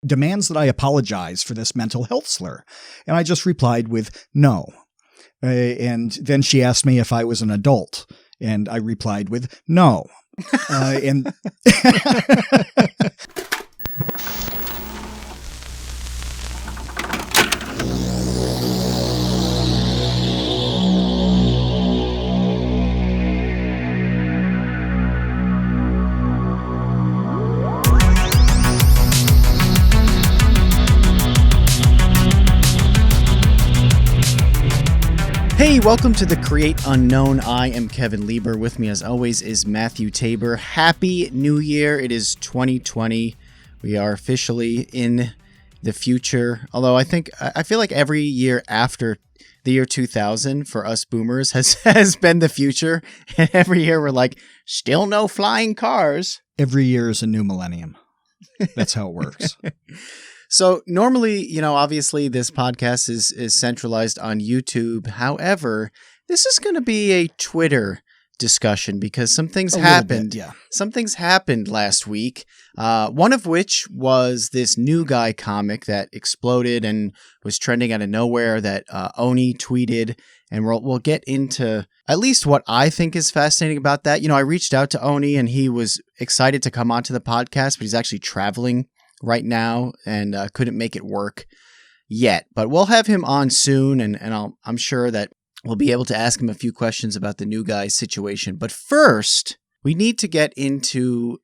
demands that I apologize for this mental health slur. And I just replied with no. And then she asked me if I was an adult, and I replied with no. And Hey, welcome to the Create Unknown. I am Kevin Lieber. With me, as always, is Matthew Tabor. Happy New Year. It is 2020. We are officially in the future. Although I feel like every year after the year 2000 for us boomers has been the future. And every year we're like, still no flying cars. Every year is a new millennium. That's how it works. So normally, obviously this podcast is centralized on YouTube. However, this is going to be a Twitter discussion because some things happened. Some things happened last week. One of which was this new guy comic that exploded and was trending out of nowhere that Oney tweeted. And we'll get into at least what I think is fascinating about that. I reached out to Oney and he was excited to come onto the podcast, but he's actually traveling right now and couldn't make it work yet, but we'll have him on soon, and I'm sure that we'll be able to ask him a few questions about the new guy situation. But first, we need to get into,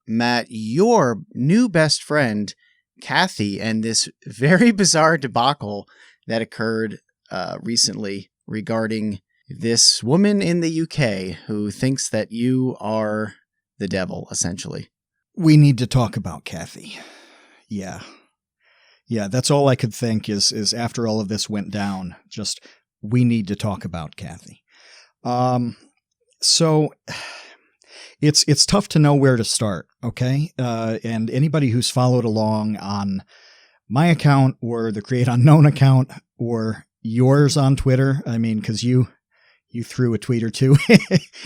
Matt, your new best friend, Cathy, and this very bizarre debacle that occurred recently regarding this woman in the UK who thinks that you are the devil, essentially. We need to talk about Cathy. Yeah, that's all I could think is after all of this went down, just we need to talk about Cathy. So it's tough to know where to start, okay? And anybody who's followed along on my account or the Create Unknown account or yours on Twitter, I mean, because you threw a tweet or two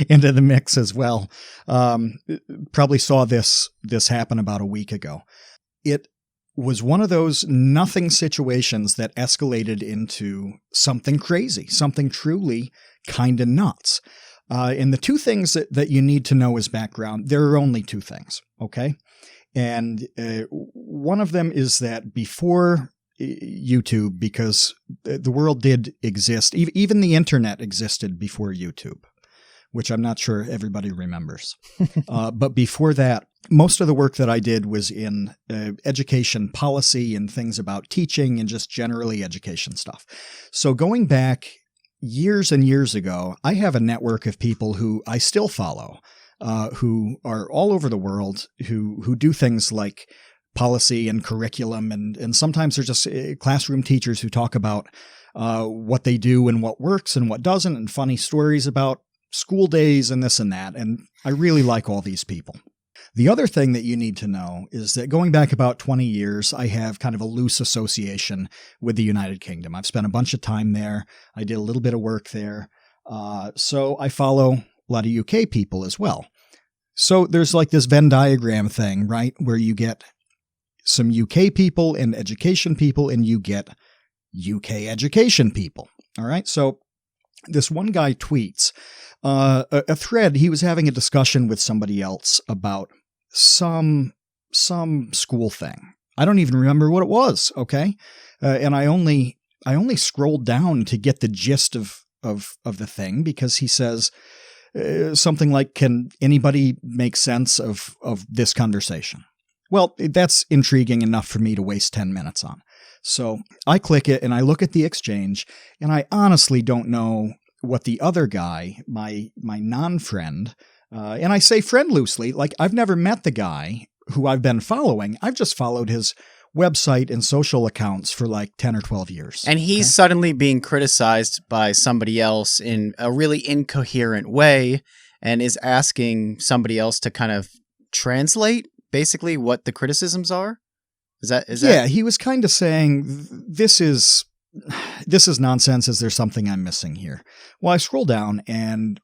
into the mix as well, probably saw this happen about a week ago. It was one of those nothing situations that escalated into something crazy, something truly kind of nuts. And the two things that you need to know as background, there are only two things, okay? And one of them is that before YouTube, because the world did exist, even the internet existed before YouTube, which I'm not sure everybody remembers. But before that, most of the work that I did was in education policy and things about teaching and just generally education stuff. So going back years and years ago, I have a network of people who I still follow, who are all over the world, who do things like policy and curriculum, and sometimes they're just classroom teachers who talk about what they do and what works and what doesn't, and funny stories about school days and this and that. And I really like all these people. The other thing that you need to know is that going back about 20 years, I have kind of a loose association with the United Kingdom. I've spent a bunch of time there. I did a little bit of work there. So I follow a lot of UK people as well. So there's like this Venn diagram thing, right? Where you get some UK people and education people, and you get UK education people. All right. So this one guy tweets a thread. He was having a discussion with somebody else about some school thing. I don't even remember what it was. Okay. And I only scrolled down to get the gist of the thing, because he says something like, can anybody make sense of this conversation? Well, that's intriguing enough for me to waste 10 minutes on. So I click it and I look at the exchange, and I honestly don't know what the other guy, my non-friend, and I say friend loosely, like I've never met the guy who I've been following. I've just followed his website and social accounts for like 10 or 12 years. And he's suddenly being criticized by somebody else in a really incoherent way, and is asking somebody else to kind of translate basically what the criticisms are. Is that? Yeah, he was kind of saying, this is nonsense. Is there something I'm missing here? Well, I scroll down, and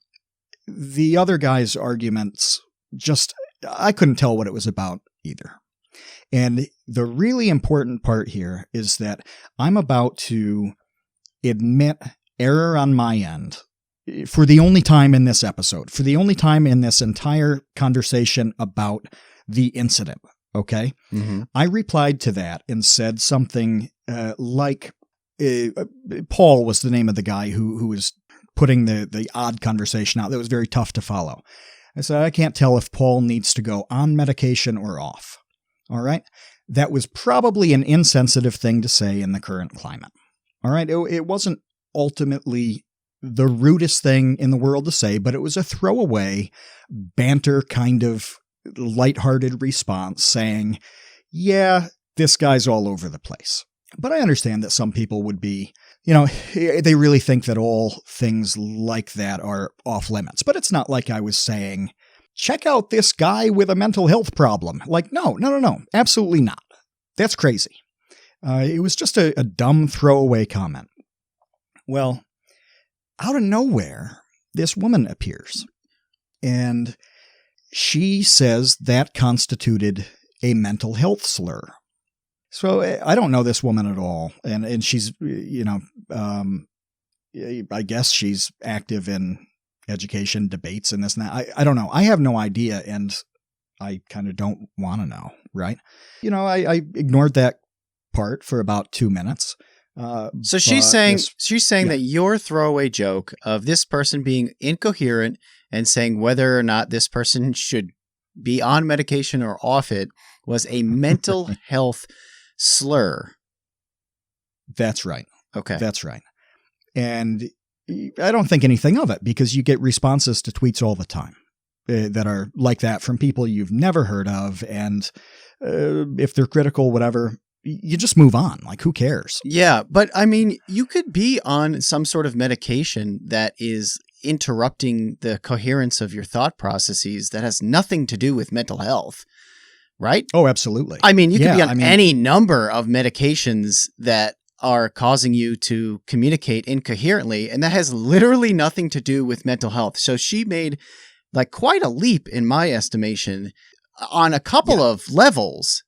the other guy's arguments, just, I couldn't tell what it was about either. And the really important part here is that I'm about to admit error on my end for the only time in this episode, for the only time in this entire conversation about the incident. Okay. Mm-hmm. I replied to that and said something like, Paul was the name of the guy who was putting the odd conversation out that was very tough to follow. I said, I can't tell if Paul needs to go on medication or off. All right. That was probably an insensitive thing to say in the current climate. All right. It wasn't ultimately the rudest thing in the world to say, but it was a throwaway banter kind of lighthearted response saying, yeah, this guy's all over the place. But I understand that some people would be, they really think that all things like that are off limits. But it's not like I was saying, check out this guy with a mental health problem. Like, no, absolutely not. That's crazy. It was just a dumb throwaway comment. Well, out of nowhere, this woman appears. And she says that constituted a mental health slur. So I don't know this woman at all. And she's, I guess she's active in education debates and this and that. I don't know. I have no idea. And I kind of don't want to know. Right. I ignored that part for about 2 minutes. So she's saying that your throwaway joke of this person being incoherent and saying whether or not this person should be on medication or off it was a mental health slur. That's right. Okay. That's right. And I don't think anything of it because you get responses to tweets all the time that are like that from people you've never heard of. And if they're critical, whatever, you just move on. Like, who cares? Yeah. But I mean, you could be on some sort of medication that is interrupting the coherence of your thought processes that has nothing to do with mental health, right? Oh, absolutely. I mean, you could be on any number of medications that are causing you to communicate incoherently, and that has literally nothing to do with mental health. So she made like quite a leap in my estimation on a couple of levels,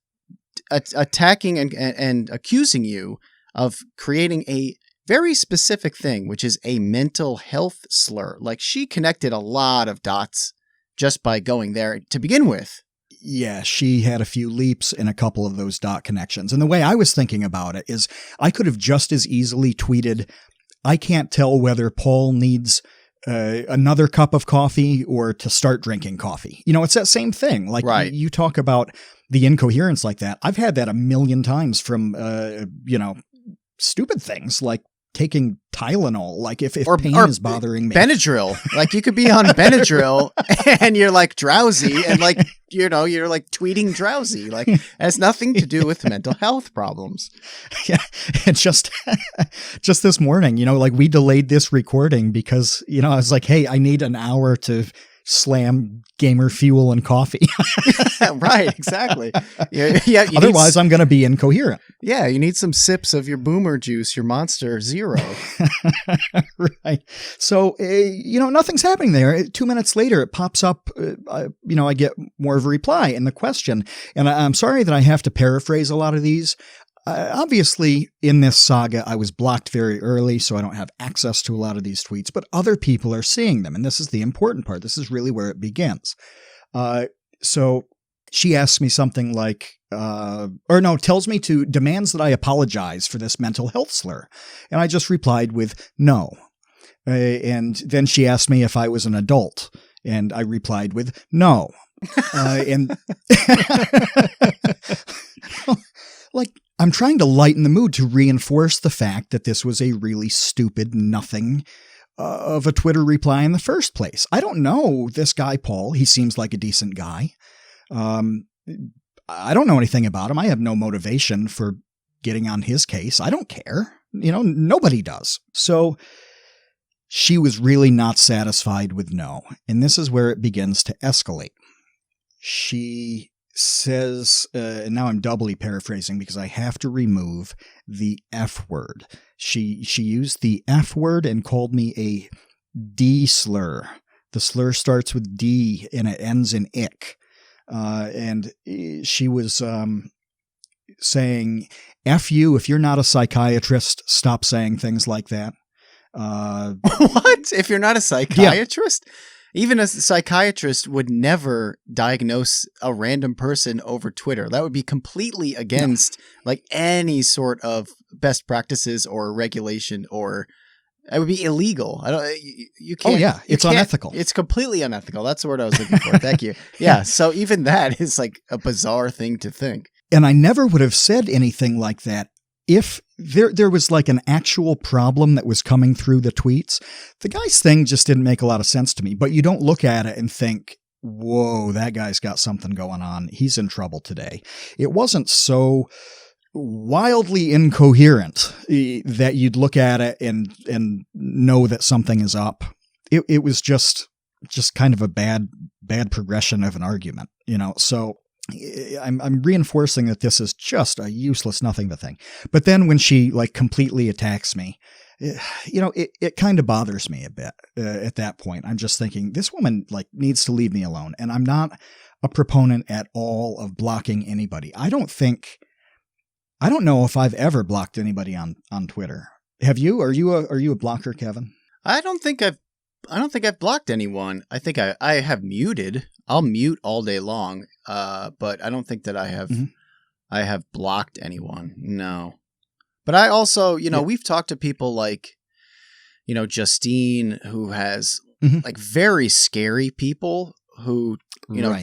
attacking and accusing you of creating a very specific thing, which is a mental health slur. Like, she connected a lot of dots just by going there to begin with. Yeah, she had a few leaps in a couple of those dot connections. And the way I was thinking about it is I could have just as easily tweeted, I can't tell whether Paul needs another cup of coffee or to start drinking coffee. It's that same thing. Like, right. You talk about the incoherence like that. I've had that a million times from, stupid things like taking Tylenol, like if pain is bothering me. Benadryl. Like, you could be on Benadryl and you're like drowsy and like, you're like tweeting drowsy. Like, it has nothing to do with mental health problems. Yeah. And just this morning, like we delayed this recording because, I was like, hey, I need an hour to slam gamer fuel and coffee. Right, exactly. Yeah. Otherwise, I'm going to be incoherent. Yeah, you need some sips of your boomer juice, your Monster Zero. Right. So, nothing's happening there. 2 minutes later, it pops up. I get more of a reply in the question. And I'm sorry that I have to paraphrase a lot of these. Obviously, in this saga, I was blocked very early, so I don't have access to a lot of these tweets, but other people are seeing them. And this is the important part. This is really where it begins. So she asks me something like, tells me demands that I apologize for this mental health slur. And I just replied with no. And then she asked me if I was an adult. And I replied with no. I'm trying to lighten the mood to reinforce the fact that this was a really stupid nothing of a Twitter reply in the first place. I don't know this guy, Paul. He seems like a decent guy. I don't know anything about him. I have no motivation for getting on his case. I don't care. Nobody does. So she was really not satisfied with no. And this is where it begins to escalate. She says, and now I'm doubly paraphrasing because I have to remove the F word. She used the F word and called me a D slur. The slur starts with D and it ends in ick. And she was saying, F you, if you're not a psychiatrist, stop saying things like that. What? If you're not a psychiatrist? Yeah. Even a psychiatrist would never diagnose a random person over Twitter. That would be completely against like any sort of best practices or regulation, or it would be illegal. You can't. Oh yeah, it's unethical. It's completely unethical. That's the word I was looking for. Thank you. Yeah. So even that is like a bizarre thing to think. And I never would have said anything like that if there was like an actual problem that was coming through the tweets. The guy's thing just didn't make a lot of sense to me, but you don't look at it and think, whoa, that guy's got something going on. He's in trouble today. It wasn't so wildly incoherent that you'd look at it and know that something is up. It was just kind of a bad progression of an argument, so I'm reinforcing that this is just a useless nothing but thing. But then when she like completely attacks me, it kind of bothers me a bit at that point. I'm just thinking this woman like needs to leave me alone. And I'm not a proponent at all of blocking anybody. I don't know if I've ever blocked anybody on Twitter. Have you? Are you a blocker, Kevin? I don't think I've blocked anyone. I think I have muted. I'll mute all day long. But I don't think that I have blocked anyone. No. But I also, we've talked to people like, Justine, who has like very scary people who,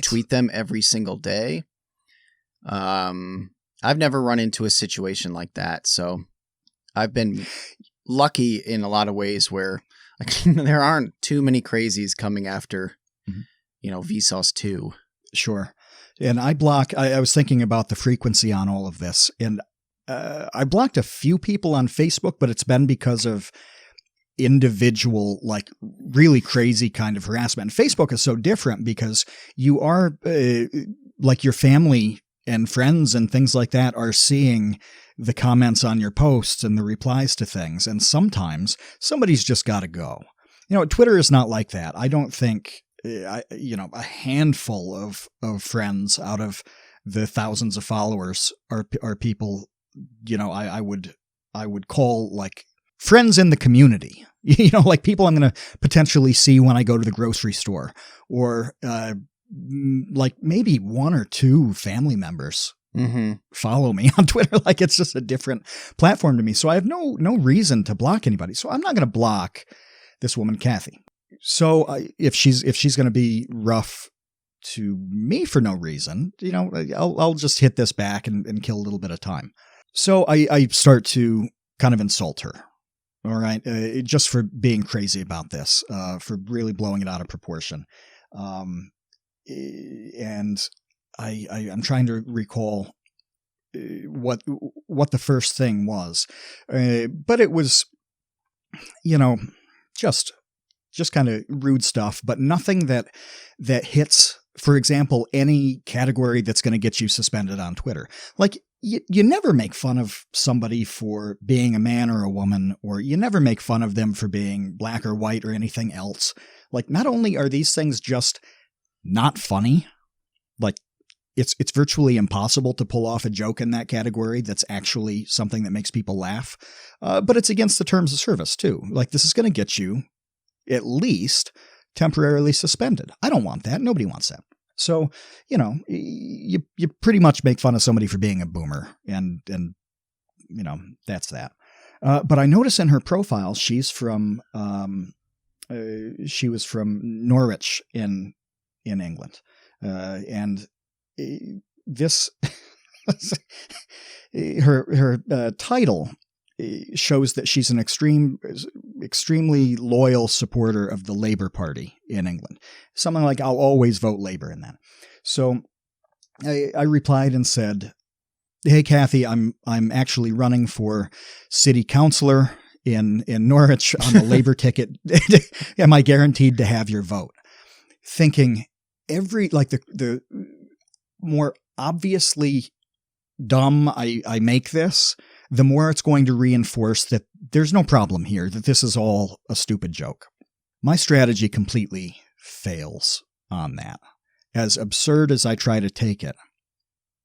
tweet them every single day. I've never run into a situation like that. So I've been lucky in a lot of ways where there aren't too many crazies coming after, Vsauce 2. Sure. And I was thinking about the frequency on all of this, and I blocked a few people on Facebook, but it's been because of individual, like really crazy kind of harassment. And Facebook is so different because you are like your family and friends and things like that are seeing the comments on your posts and the replies to things. And sometimes somebody's just got to go. Twitter is not like that. I don't think, a handful of friends out of the thousands of followers are people, I would call like friends in the community, like people I'm going to potentially see when I go to the grocery store, or like maybe one or two family members follow me on Twitter. Like it's just a different platform to me. So I have no reason to block anybody. So I'm not going to block this woman, Cathy. So if she's going to be rough to me for no reason, I'll just hit this back and kill a little bit of time. So I start to kind of insult her. All right. Just for being crazy about this, for really blowing it out of proportion. And I'm trying to recall what the first thing was, but it was, just kind of rude stuff, but nothing that hits, for example, any category that's going to get you suspended on Twitter. Like you never make fun of somebody for being a man or a woman, or you never make fun of them for being black or white or anything else. Like not only are these things just not funny, like it's virtually impossible to pull off a joke in that category that's actually something that makes people laugh, but it's against the terms of service too. Like this is going to get you at least temporarily suspended. I don't want that. Nobody wants that. So, you pretty much make fun of somebody for being a boomer, and that's that. But I notice in her profile, she was from Norwich in England. And this, her title shows that she's an extremely loyal supporter of the Labour Party in England. Something like, I'll always vote Labour in that. So I replied and said, hey, Cathy, I'm actually running for city councillor in Norwich on the Labour ticket. Am I guaranteed to have your vote? Thinking the more obviously dumb I make this, the more it's going to reinforce that there's no problem here, that this is all a stupid joke. My strategy completely fails on that. As absurd as I try to take it,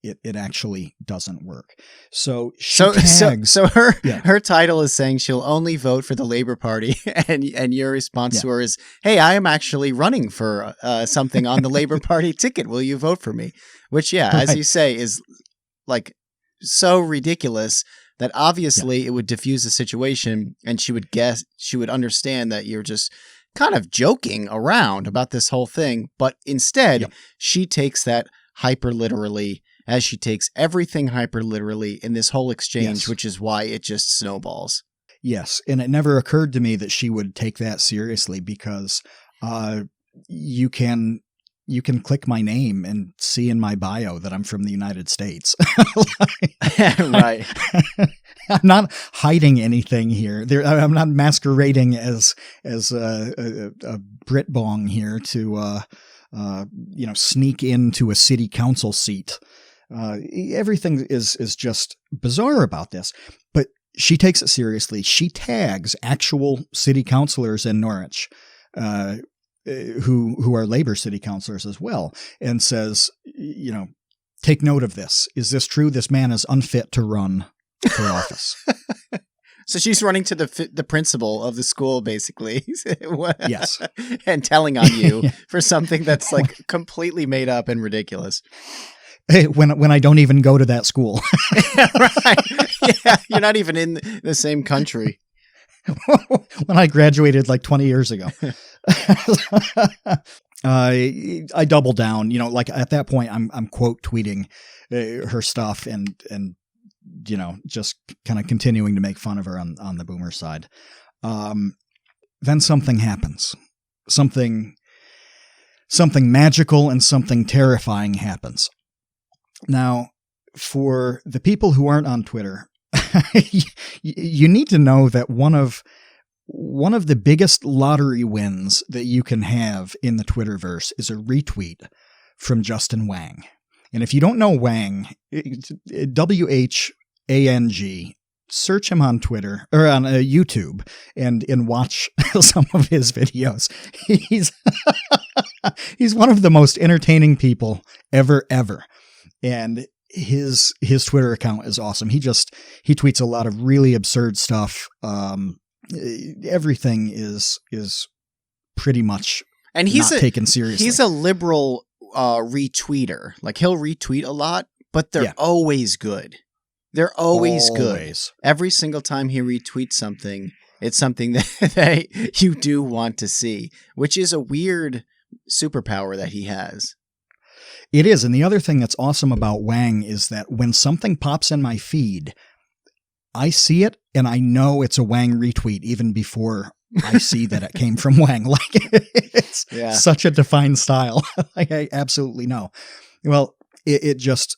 it actually doesn't work. So she tags. So her title is saying she'll only vote for the Labor Party, and your response to her is, "Hey, I am actually running for something on the Labor Party ticket. Will you vote for me?" Which, as you say, is like so ridiculous that obviously it would diffuse the situation, and she would understand that you're just kind of joking around about this whole thing. But instead, she takes that hyper literally, as she takes everything hyper literally in this whole exchange, which is why it just snowballs. Yes. And it never occurred to me that she would take that seriously, because you can click my name and see in my bio that I'm from the United States. Right. I'm not hiding anything here. I'm not masquerading as a Brit bong here to sneak into a city council seat. Everything is just bizarre about this. But she takes it seriously. She tags actual city councilors in Norwich, who are Labor city councilors as well, and says, take note of this. Is this true? This man is unfit to run for office. So she's running to the principal of the school, basically. Yes. And telling on you for something that's like completely made up and ridiculous. Hey, when I don't even go to that school. Right. Yeah, you're not even in the same country. When I graduated like 20 years ago. I double down, like at that point I'm quote tweeting her stuff and just kind of continuing to make fun of her on the boomer side. Then something happens. Something magical and something terrifying happens. Now, for the people who aren't on Twitter, you need to know that one of the biggest lottery wins that you can have in the Twitterverse is a retweet from Justin Wang. And if you don't know Wang, WHANG, search him on Twitter or on YouTube and watch some of his videos. He's one of the most entertaining people ever. And his Twitter account is awesome. He tweets a lot of really absurd stuff. Everything is pretty much and he's not taken seriously. He's a liberal retweeter. Like he'll retweet a lot, but they're always good. They're always good. Every single time he retweets something, it's something that you do want to see, which is a weird superpower that he has. It is. And the other thing that's awesome about Wang is that when something pops in my feed, I see it and I know it's a Wang retweet even before I see that it came from Wang. Like it's such a defined style. Like I absolutely know. Well, it just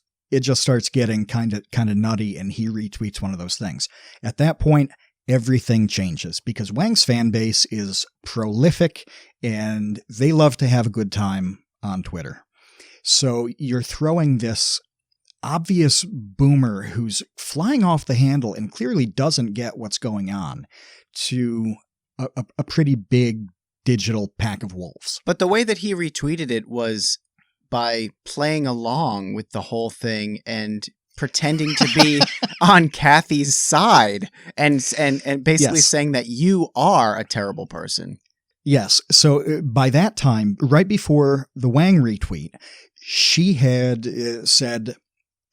starts getting kind of nutty, and he retweets one of those things. At that point, everything changes because Wang's fan base is prolific and they love to have a good time on Twitter. So you're throwing this obvious boomer who's flying off the handle and clearly doesn't get what's going on to a pretty big digital pack of wolves. But the way that he retweeted it was by playing along with the whole thing and pretending to be on Cathy's side and basically saying that you are a terrible person. Yes. So by that time, right before the Wang retweet, she had said,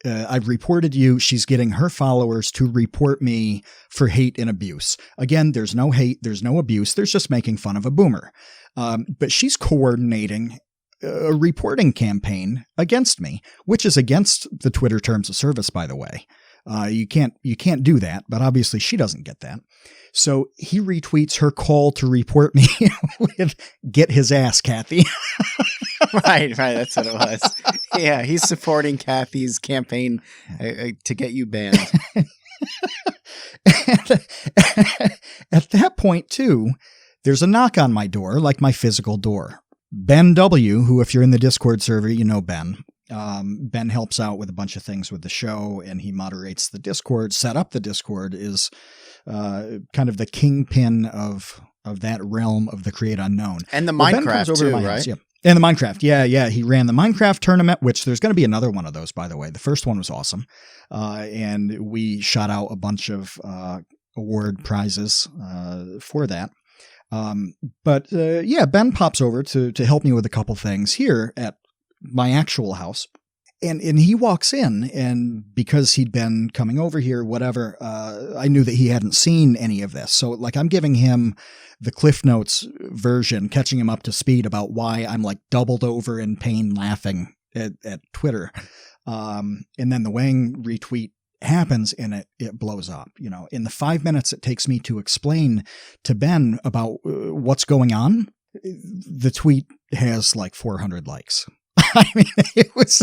I've reported you. She's getting her followers to report me for hate and abuse. Again, there's no hate. There's no abuse. There's just making fun of a boomer. But she's coordinating a reporting campaign against me, which is against the Twitter terms of service, by the way. You can't do that, but obviously she doesn't get that. So he retweets her call to report me with "Get his ass, Cathy." Right. That's what it was. Yeah, he's supporting Cathy's campaign to get you banned. At that point, too, there's a knock on my door, like my physical door. Ben W., who, if you're in the Discord server, you know Ben. Ben helps out with a bunch of things with the show, and he moderates the Discord. Set up the Discord, is kind of the kingpin of that realm of the Create Unknown. And the Minecraft too, right? Yeah. And the Minecraft. Yeah. He ran the Minecraft tournament, which there's going to be another one of those, by the way. The first one was awesome. And we shot out a bunch of award prizes for that. But Ben pops over to help me with a couple things here at my actual house. And he walks in, and because he'd been coming over here, whatever, I knew that he hadn't seen any of this. So like I'm giving him the Cliff Notes version, catching him up to speed about why I'm like doubled over in pain laughing at Twitter. And then the Wang retweet happens and it blows up. You know, in the 5 minutes it takes me to explain to Ben about what's going on, the tweet has like 400 likes. I mean, it was,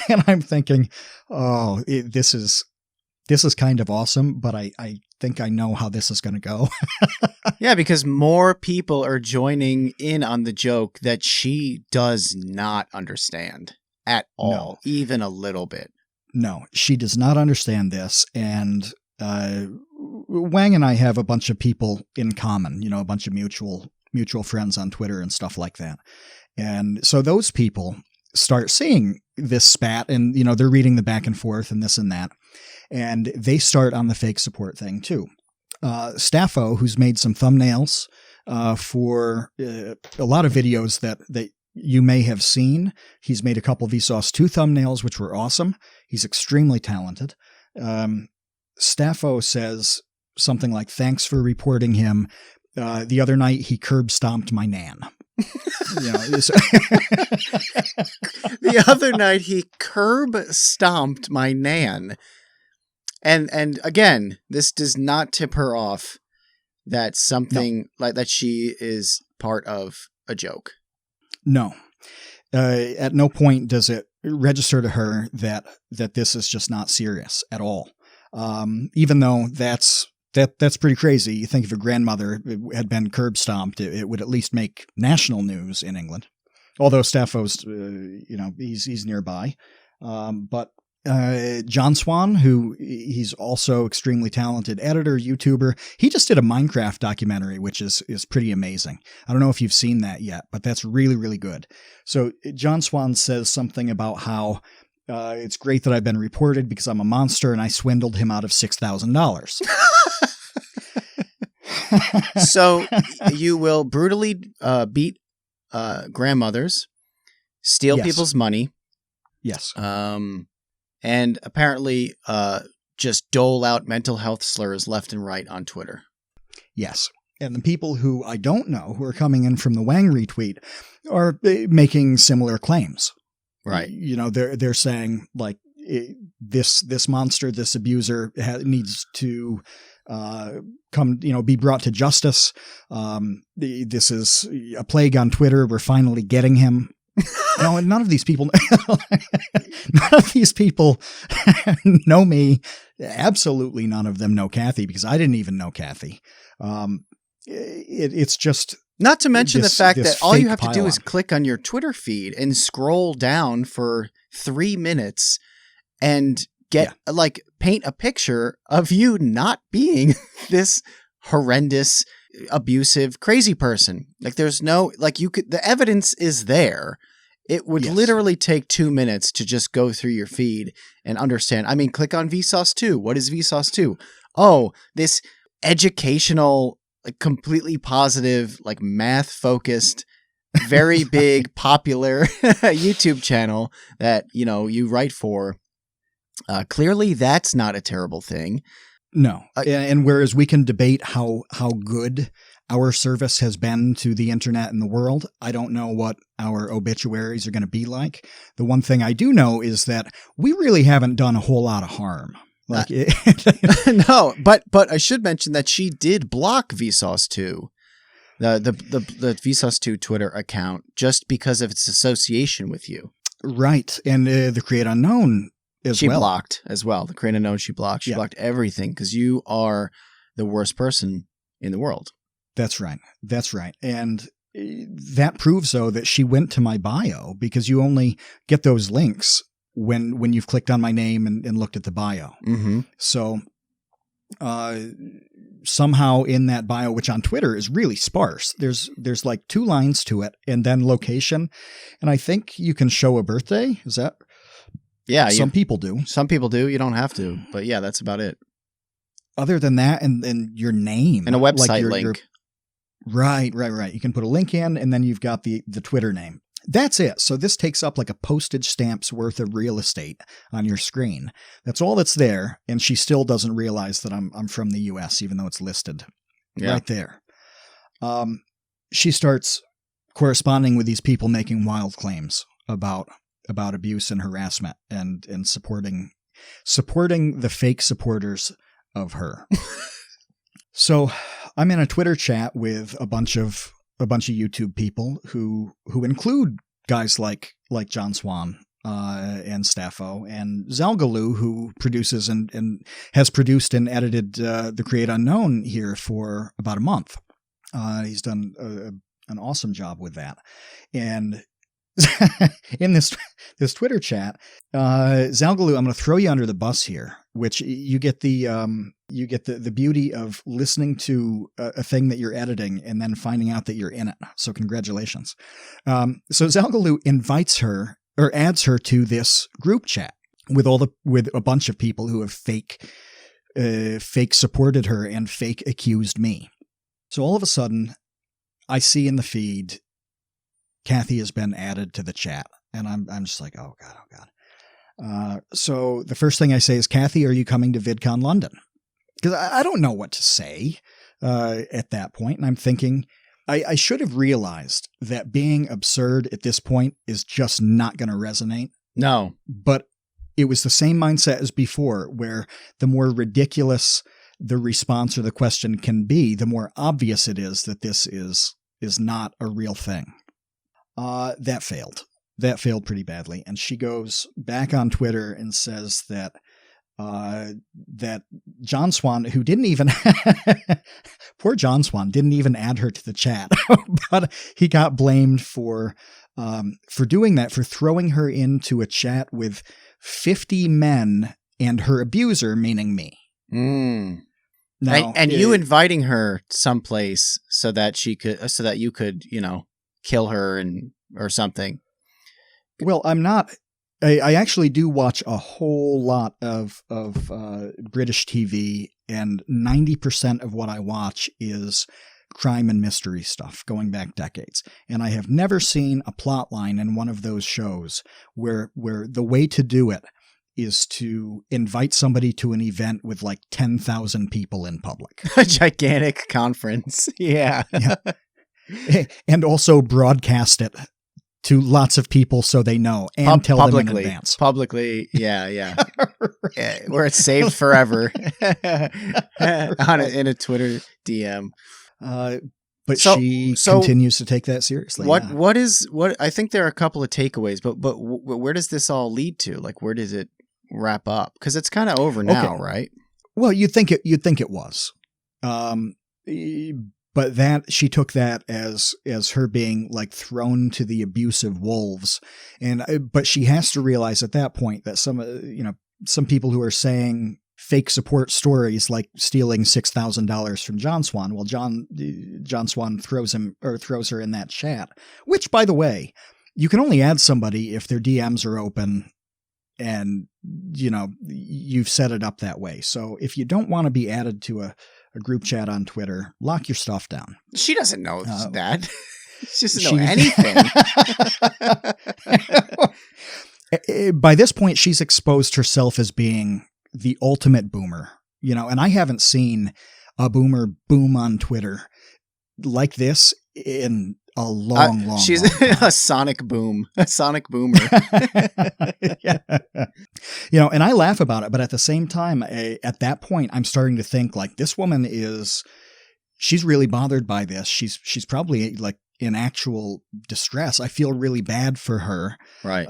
and I'm thinking, this is kind of awesome, but I think I know how this is going to go. Yeah, because more people are joining in on the joke that she does not understand at all, even a little bit. No, she does not understand this. And Wang and I have a bunch of people in common, you know, a bunch of mutual friends on Twitter and stuff like that. And so those people start seeing this spat and, you know, they're reading the back and forth and this and that. And they start on the fake support thing too. Staffo, who's made some thumbnails for a lot of videos that you may have seen. He's made a couple Vsauce 2 thumbnails, which were awesome. He's extremely talented. Staffo says something like, thanks for reporting him. The other night, he curb stomped my nan. You know, the other night, he curb stomped my nan. And again, this does not tip her off that something like that she is part of a joke. No. At no point does it register to her that this is just not serious at all. Even though that's pretty crazy. You think if your grandmother had been curb stomped, it would at least make national news in England. Although Staffo's, he's nearby. But John Swan, who he's also extremely talented editor, YouTuber, he just did a Minecraft documentary, which is pretty amazing. I don't know if you've seen that yet, but that's really, really good. So John Swan says something about how it's great that I've been reported because I'm a monster and I swindled him out of $6,000. So you will brutally beat grandmothers, steal people's money. Yes. And apparently just dole out mental health slurs left and right on Twitter. Yes. And the people who I don't know who are coming in from the Wang retweet are making similar claims. Right. You know, they're saying like this monster, this abuser needs to come, you know, be brought to justice. This is a plague on Twitter. We're finally getting him. No, and none of these people know me. Absolutely none of them know Cathy because I didn't even know Cathy. It's just not to mention the fact that all you have to do is click on your Twitter feed and scroll down for 3 minutes and get paint a picture of you not being this horrendous, abusive, crazy person. Like there's no, the evidence is there. It would literally take 2 minutes to just go through your feed and understand. I mean, click on Vsauce 2. What is Vsauce 2? Oh, this educational, completely positive, math focused, very big, popular YouTube channel that, you write for. Clearly that's not a terrible thing. No. And whereas we can debate how good our service has been to the internet and the world, I don't know what our obituaries are going to be like. The one thing I do know is that we really haven't done a whole lot of harm. No, but I should mention that she did block Vsauce 2, the Vsauce 2 Twitter account, just because of its association with you. Right. And the Create Unknown she blocked as well. The Create Unknown she blocked. She blocked everything because you are the worst person in the world. That's right. That's right. And that proves, though, that she went to my bio because you only get those links when you've clicked on my name and looked at the bio. Mm-hmm. So somehow in that bio, which on Twitter is really sparse, there's like 2 lines to it and then location. And I think you can show a birthday. Is that? Yeah. Some people do. Some people do. You don't have to. But yeah, that's about it. Other than that, and your name. And a website link. Right. You can put a link in, and then you've got the Twitter name. That's it. So this takes up like a postage stamp's worth of real estate on your screen. That's all that's there. And she still doesn't realize that I'm from the US, even though it's listed right there. She starts corresponding with these people making wild claims about abuse and harassment and supporting the fake supporters of her. So I'm in a Twitter chat with a bunch of YouTube people who include guys like John Swan and Staffo and Zalgaloo, who produces and has produced and edited The Create Unknown here for about a month. He's done an awesome job with that. And in this Twitter chat, Zalgaloo, I'm going to throw you under the bus here, which you get the beauty of listening to a thing that you're editing and then finding out that you're in it. So congratulations. So Zalgaloo invites her or adds her to this group chat with a bunch of people who have fake supported her and fake accused me. So all of a sudden, I see in the feed, Cathy has been added to the chat, and I'm just like, oh God. So the first thing I say is, Cathy, are you coming to VidCon London? Because I don't know what to say at that point, and I'm thinking I should have realized that being absurd at this point is just not going to resonate. No, but it was the same mindset as before, where the more ridiculous the response or the question can be, the more obvious it is that this is not a real thing. That failed. That failed pretty badly. And she goes back on Twitter and says that John Swan, who didn't even poor John Swan didn't even add her to the chat, but he got blamed for doing that, for throwing her into a chat with 50 men and her abuser, meaning me. Now, and you inviting her someplace so that you could, kill her or something. Well, I'm not. I actually do watch a whole lot of British TV, and 90% of what I watch is crime and mystery stuff going back decades. And I have never seen a plot line in one of those shows where the way to do it is to invite somebody to an event with like 10,000 people in public. A gigantic conference. Yeah. And also broadcast it to lots of people so they know, and tell them in advance. Publicly, yeah. Right. Where it's saved forever in a Twitter DM. But she continues to take that seriously. What I think there are a couple of takeaways, but where does this all lead to? Like, where does it wrap up? Because it's kind of over now, right? Well, you'd think it was. But that she took that as her being like thrown to the abusive wolves, but she has to realize at that point that some people who are saying fake support stories like stealing $6,000 from John Swan, well, John Swan throws her in that chat, which, by the way, you can only add somebody if their DMs are open and you've set it up that way. So if you don't want to be added to a group chat on Twitter, lock your stuff down. She doesn't know that. She doesn't know anything. By this point, she's exposed herself as being the ultimate boomer, and I haven't seen a boomer boom on Twitter like this in a long time. She's a sonic boomer. Yeah. And I laugh about it, but at the same time, at that point, I'm starting to think like this woman she's really bothered by this. She's probably like in actual distress. I feel really bad for her. Right.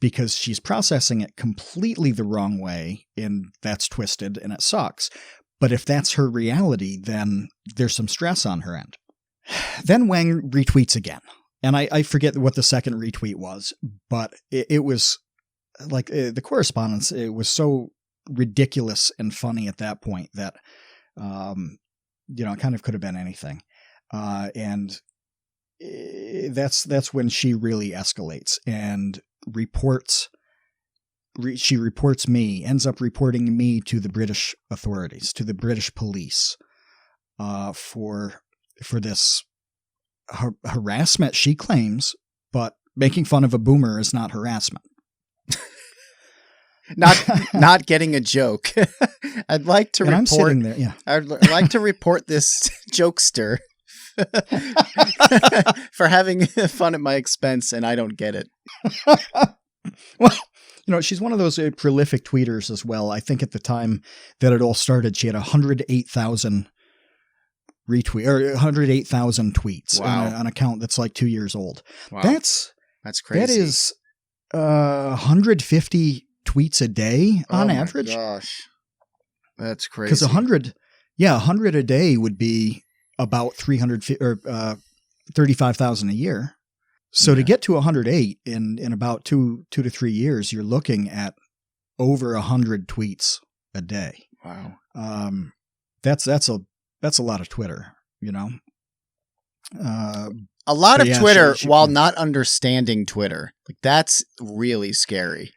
Because she's processing it completely the wrong way, and that's twisted and it sucks. But if that's her reality, then there's some stress on her end. Then Wang retweets again. And I forget what the second retweet was, but it was like the correspondence, it was so ridiculous and funny at that point that It kind of could have been anything. And that's when she really escalates and she reports me, ends up reporting me to the British authorities, to the British police, for this harassment she claims, but making fun of a boomer is not harassment. Not getting a joke. I'd like to report. I'm sitting there, yeah. I'd like to report this jokester for having fun at my expense, and I don't get it. Well, she's one of those prolific tweeters as well. I think at the time that it all started, she had 108,000 retweet or 108,000 tweets on an account that's like 2 years old. Wow. That's crazy. That is 150 tweets a day on average. Oh my gosh. That's crazy. Because 100 a day would be about 35,000 a year. So to get to 108 in about two to 3 years, you're looking at over 100 tweets a day. Wow. That's a lot of Twitter, a lot of Twitter while not understanding Twitter. Like, that's really scary.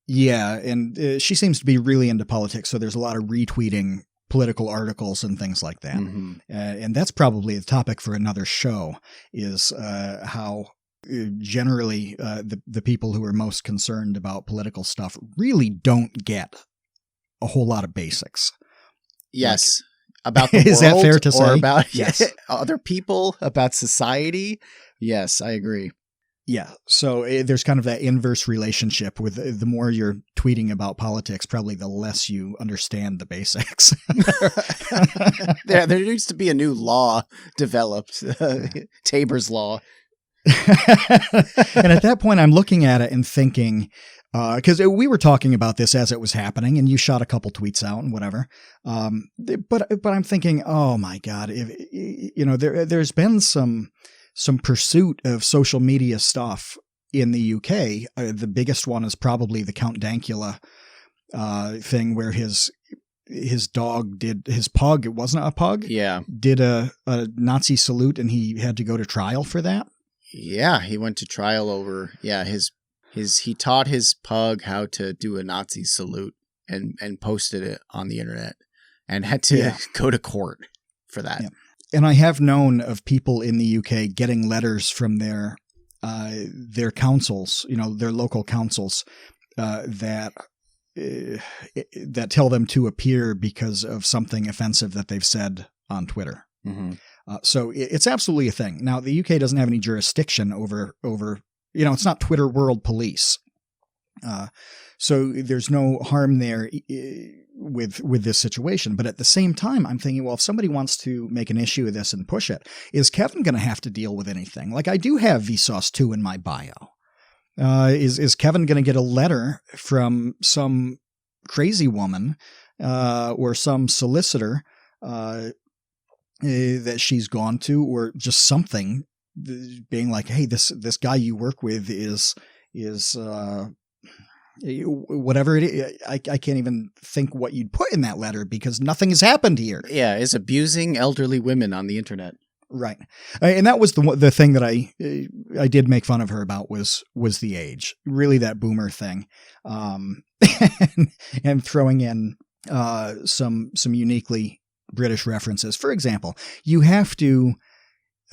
Yeah. And she seems to be really into politics. So there's a lot of retweeting political articles and things like that. Mm-hmm. And that's probably the topic for another show, is how generally the people who are most concerned about political stuff really don't get a whole lot of basics. Yes. About the world. Is that fair to say? About yes. Other people, about society. Yes, I agree. Yeah. So there's kind of that inverse relationship with the more you're tweeting about politics, probably the less you understand the basics. There needs to be a new law developed, Tabor's law. And at that point, I'm looking at it and thinking, because we were talking about this as it was happening, and you shot a couple tweets out and whatever. But I'm thinking, oh my God, there's been some pursuit of social media stuff in the UK. The biggest one is probably the Count Dankula thing, where his dog his pug, it wasn't a pug, did a Nazi salute, and he had to go to trial for that. Yeah, he went to trial over he taught his pug how to do a Nazi salute and posted it on the internet and had to go to court for that. Yeah. And I have known of people in the UK getting letters from their councils, their local councils, that tell them to appear because of something offensive that they've said on Twitter. Mm-hmm. So it's absolutely a thing. Now, the UK doesn't have any jurisdiction over, it's not Twitter world police. So there's no harm there with this situation. But at the same time, I'm thinking, well, if somebody wants to make an issue of this and push it, is Kevin going to have to deal with anything? Like, I do have Vsauce 2 in my bio. Is Kevin going to get a letter from some crazy woman or some solicitor that she's gone to, or just something being like, hey, this guy you work with is whatever it is. I can't even think what you'd put in that letter because nothing has happened here. Yeah, is abusing elderly women on the internet. Right. And that was the thing that I did make fun of her about was the age, really that boomer thing, and throwing in some uniquely British references. For example,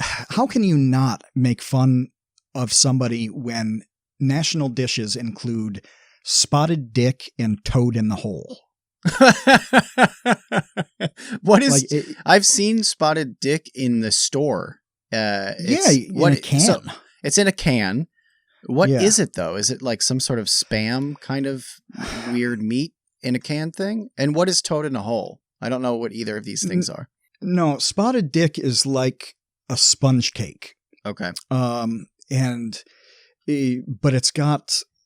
how can you not make fun of somebody when national dishes include spotted dick and toad in the hole? What is I've seen spotted dick in the store. In a can. So it's in a can. What is it though? Is it like some sort of spam kind of weird meat in a can thing? And what is toad in a hole? I don't know what either of these things are. No, spotted dick is like a sponge cake. Okay. But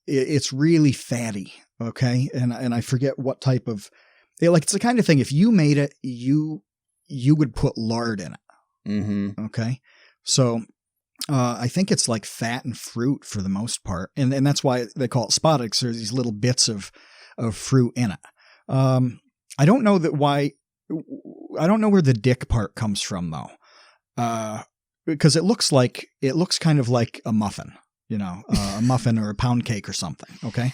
it's really fatty. Okay. And I forget what type of, it's the kind of thing, if you made it, you would put lard in it. Mm-hmm. Okay. So, I think it's like fat and fruit for the most part. And that's why they call it spotted, because there's these little bits of fruit in it. I don't know I don't know where the dick part comes from though. Because it looks kind of like a muffin, a muffin or a pound cake or something. Okay.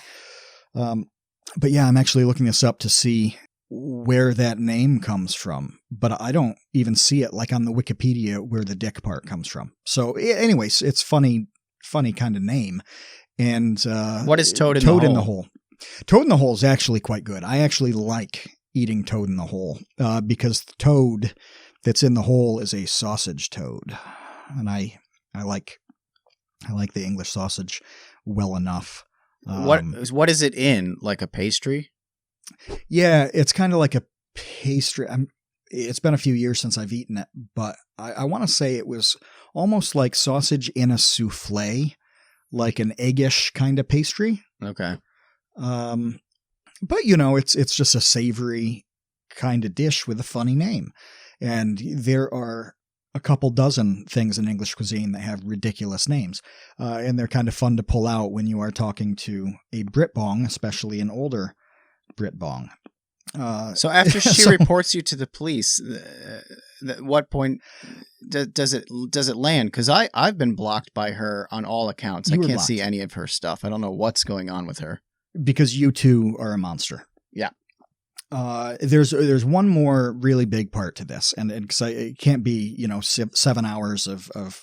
But yeah, I'm actually looking this up to see where that name comes from, but I don't even see it like on the Wikipedia where the dick part comes from. So anyways, it's funny kind of name. And what is Toad in the Hole? Toad in the Hole is actually quite good. I actually like eating toad in the hole because the toad that's in the hole is a sausage toad, and I like the English sausage well enough. What is it in? Like a pastry? Yeah, it's kind of like a pastry. It's been a few years since I've eaten it, but I want to say it was almost like sausage in a souffle, like an eggish kind of pastry. Okay. But it's just a savory kind of dish with a funny name. And there are a couple dozen things in English cuisine that have ridiculous names. And they're kind of fun to pull out when you are talking to a Brit bong, especially an older Brit bong. So after she reports you to the police, at what point does it land? Because I've been blocked by her on all accounts. I can't see any of her stuff. I don't know what's going on with her. Because you two are a monster. Yeah. There's one more really big part to this, and it can't be 7 hours of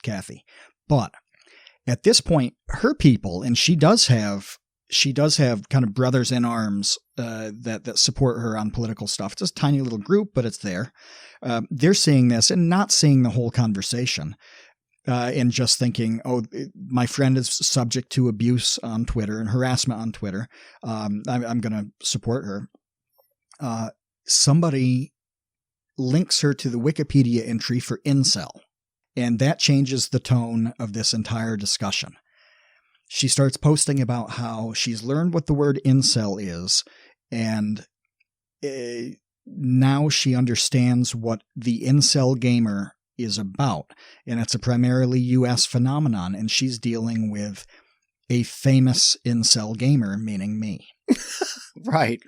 Cathy, but at this point, her people, and she does have kind of brothers in arms that support her on political stuff. It's a tiny little group, but it's there. They're seeing this and not seeing the whole conversation. And just thinking, oh, my friend is subject to abuse on Twitter and harassment on Twitter. I'm going to support her. Somebody links her to the Wikipedia entry for incel, and that changes the tone of this entire discussion. She starts posting about how she's learned what the word incel is, and now she understands what the incel gamer is about, and it's a primarily US phenomenon, and she's dealing with a famous incel gamer, meaning me. Right.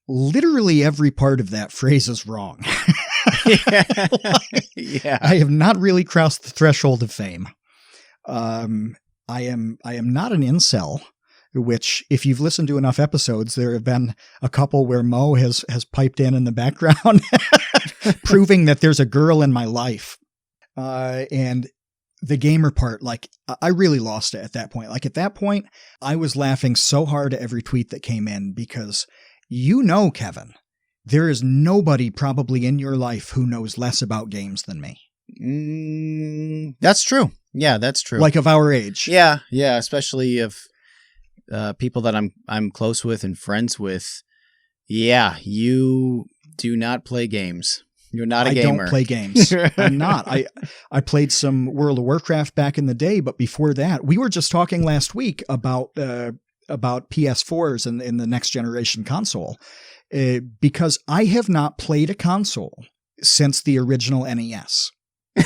Literally every part of that phrase is wrong. Yeah. I have not really crossed the threshold of fame. I am not an incel, which, if you've listened to enough episodes, there have been a couple where Mo has piped in the background, proving that there's a girl in my life. And the gamer part, like, I really lost it at that point. Like, at that point, I was laughing so hard at every tweet that came in because, Kevin, there is nobody probably in your life who knows less about games than me. That's true. Yeah, that's true. Like, of our age. Yeah, especially of people that I'm close with and friends with. Yeah, you do not play games. You're not a gamer. I don't play games. I'm not. I played some World of Warcraft back in the day, but before that, we were just talking last week about PS4s and the next generation console, because I have not played a console since the original NES.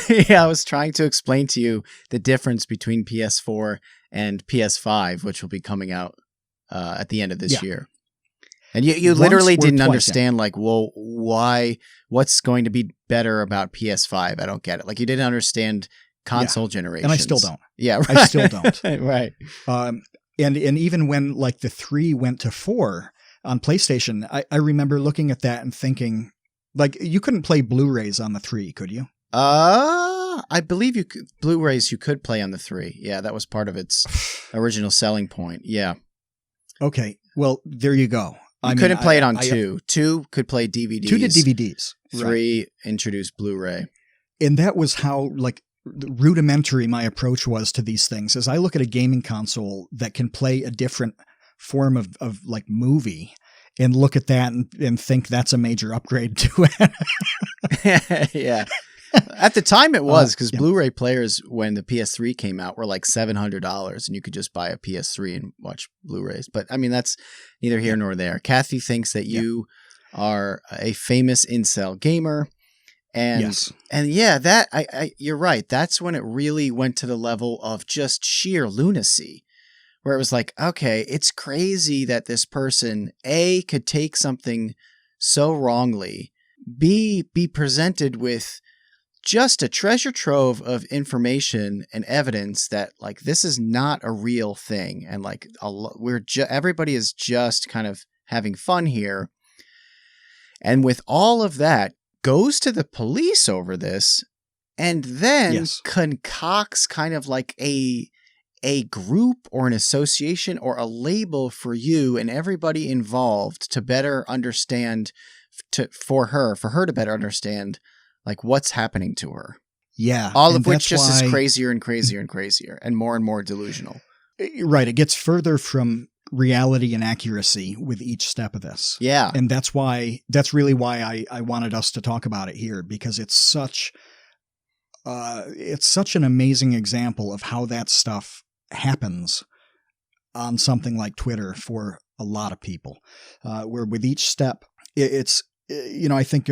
Yeah, I was trying to explain to you the difference between PS4 and PS5, which will be coming out at the end of this year. And you literally didn't understand, like, well, why, what's going to be better about PS5? I don't get it. Like, you didn't understand console generations. And I still don't. Yeah, right. I still don't. Right. And even when, like, the 3 went to 4 on PlayStation, I remember looking at that and thinking, like, you couldn't play Blu-rays on the 3, could you? I believe Blu-rays you could play on the 3. Yeah, that was part of its original selling point. Yeah. Okay. Well, there you go. You couldn't play it on 2. 2 could play DVDs. 2 did DVDs. 3 right. Introduced Blu-ray. And that was how, like, rudimentary my approach was to these things. As I look at a gaming console that can play a different form of like movie, and look at that and think that's a major upgrade to it. Yeah. At the time it was, because Blu-ray players, when the PS3 came out, were like $700, and you could just buy a PS3 and watch Blu-rays. But I mean, that's neither here nor there. Cathy thinks that you are a famous incel gamer. And you're right. That's when it really went to the level of just sheer lunacy, where it was like, okay, it's crazy that this person, A, could take something so wrongly be presented with just a treasure trove of information and evidence that like this is not a real thing, and like everybody is just kind of having fun here, and with all of that goes to the police over this, and then concocts kind of like a group or an association or a label for you and everybody involved to better understand, for her to better understand like what's happening to her. Yeah. All of which just is crazier and crazier and crazier and more delusional. Right. It gets further from reality and accuracy with each step of this. Yeah. And that's really why I wanted us to talk about it here, because it's such an amazing example of how that stuff happens on something like Twitter for a lot of people, where with each step, it's, I think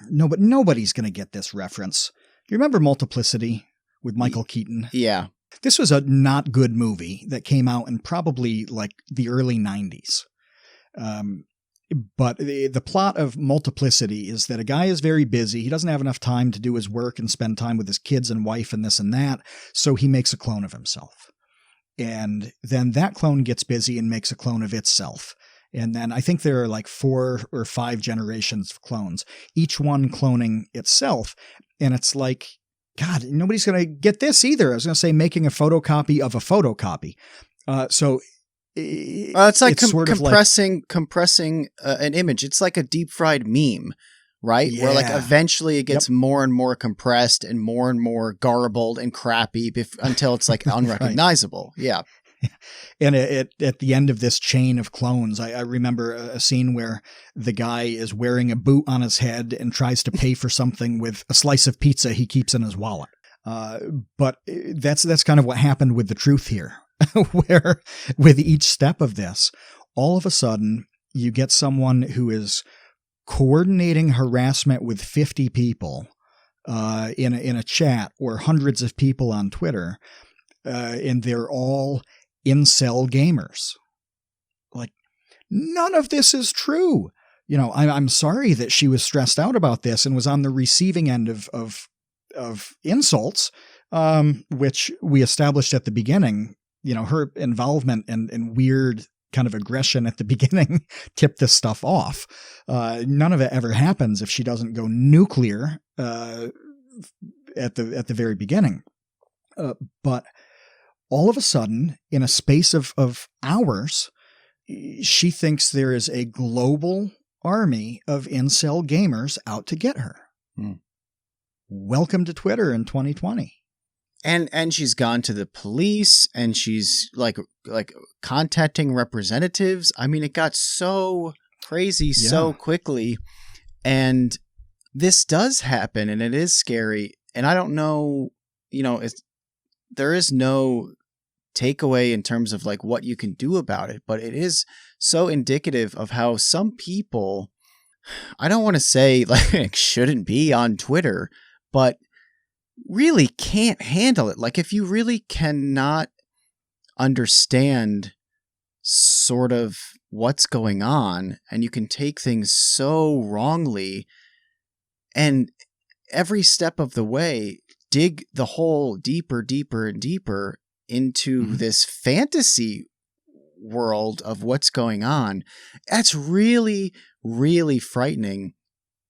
nobody's going to get this reference. Do you remember Multiplicity with Michael Keaton? Yeah. This was a not good movie that came out in probably like the early 90s. But the plot of Multiplicity is that a guy is very busy. He doesn't have enough time to do his work and spend time with his kids and wife and this and that. So he makes a clone of himself. And then that clone gets busy and makes a clone of itself. And then I think there are like 4 or 5 generations of clones, each one cloning itself. And it's like, God, nobody's going to get this either. I was going to say making a photocopy of a photocopy. It's like compressing an image. It's like a deep fried meme, right? Yeah. Where like eventually it gets more and more compressed and more garbled and crappy until it's like unrecognizable. Right. Yeah. And at the end of this chain of clones, I remember a scene where the guy is wearing a boot on his head and tries to pay for something with a slice of pizza he keeps in his wallet. But that's kind of what happened with the truth here, where with each step of this, all of a sudden you get someone who is coordinating harassment with 50 people in a chat or hundreds of people on Twitter, and they're all incel gamers. Like, none of this is true. I'm sorry that she was stressed out about this and was on the receiving end of insults, which we established at the beginning. Her involvement and weird kind of aggression at the beginning tipped this stuff off. None of it ever happens if she doesn't go nuclear at the very beginning. But all of a sudden, in a space of hours, she thinks there is a global army of incel gamers out to get her. Welcome to Twitter in 2020. And she's gone to the police, and she's like contacting representatives. I mean, it got so crazy so quickly, and this does happen, and it is scary. And I don't know, there is no takeaway in terms of like what you can do about it, but it is so indicative of how some people, I don't want to say like shouldn't be on Twitter, but really can't handle it. Like if you really cannot understand sort of what's going on, and you can take things so wrongly, and every step of the way dig the hole deeper and deeper into this fantasy world of what's going on, that's really, really frightening.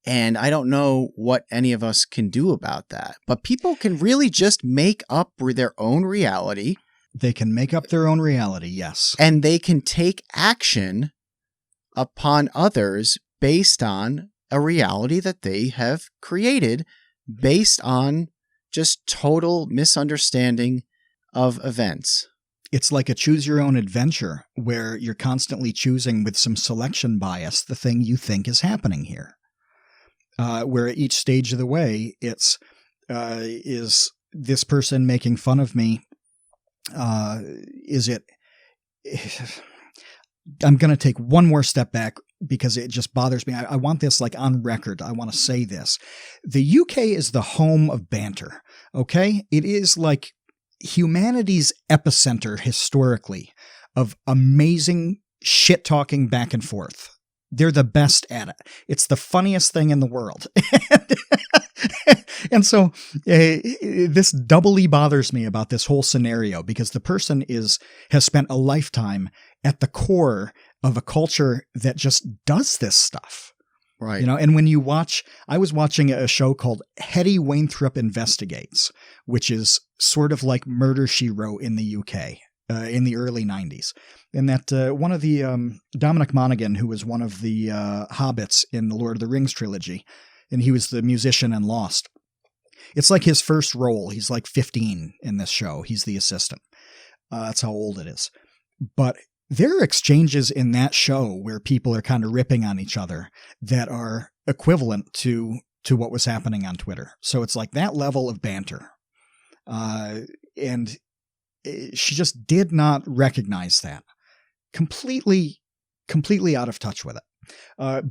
And I don't know what any of us can do about that. But people can really just make up their own reality. They can make up their own reality, yes. And they can take action upon others based on a reality that they have created, based on just total misunderstanding of events. It's like a choose your own adventure where you're constantly choosing with some selection bias the thing you think is happening here. Where at each stage of the way, it's is this person making fun of me? Is it? I'm going to take one more step back because it just bothers me. I want this like on record. I want to say this. The UK is the home of banter. Okay, it is like humanity's epicenter historically of amazing shit talking back and forth They're the best at it. It's the funniest thing in the world. And so this doubly bothers me about this whole scenario, because the person has spent a lifetime at the core of a culture that just does this stuff. Right. You know, and when you watch, I was watching a show called Hetty Wainthropp Investigates, which is sort of like Murder, She Wrote in the UK in the early 90s. And that one of the Dominic Monaghan, who was one of the hobbits in the Lord of the Rings trilogy, and he was the musician in Lost. It's like his first role. He's like 15 in this show. He's the assistant. That's how old it is. But there are exchanges in that show where people are kind of ripping on each other that are equivalent to what was happening on Twitter. So it's like that level of banter. And she just did not recognize that. Completely out of touch with it.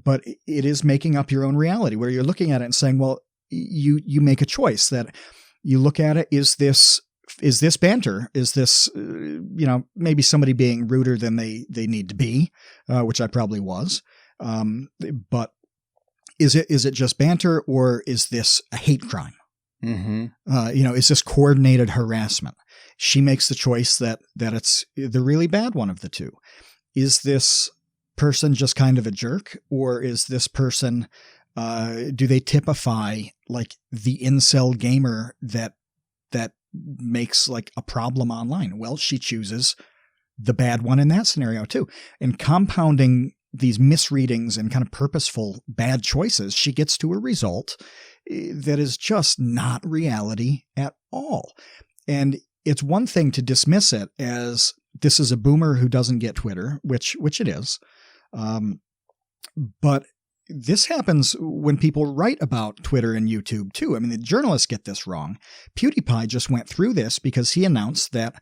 But it is making up your own reality, where you're looking at it and saying, well, you make a choice that you look at it. Is this banter? Is this, maybe somebody being ruder than they need to be, which I probably was. But is it just banter, or is this a hate crime? Mm-hmm. Is this coordinated harassment? She makes the choice that it's the really bad one of the two. Is this person just kind of a jerk, or is this person, do they typify like the incel gamer that makes like a problem online? Well, she chooses the bad one in that scenario too. And compounding these misreadings and kind of purposeful bad choices, she gets to a result that is just not reality at all. And it's one thing to dismiss it as this is a boomer who doesn't get Twitter, which it is. But this happens when people write about Twitter and YouTube too. I mean, the journalists get this wrong. PewDiePie just went through this because he announced that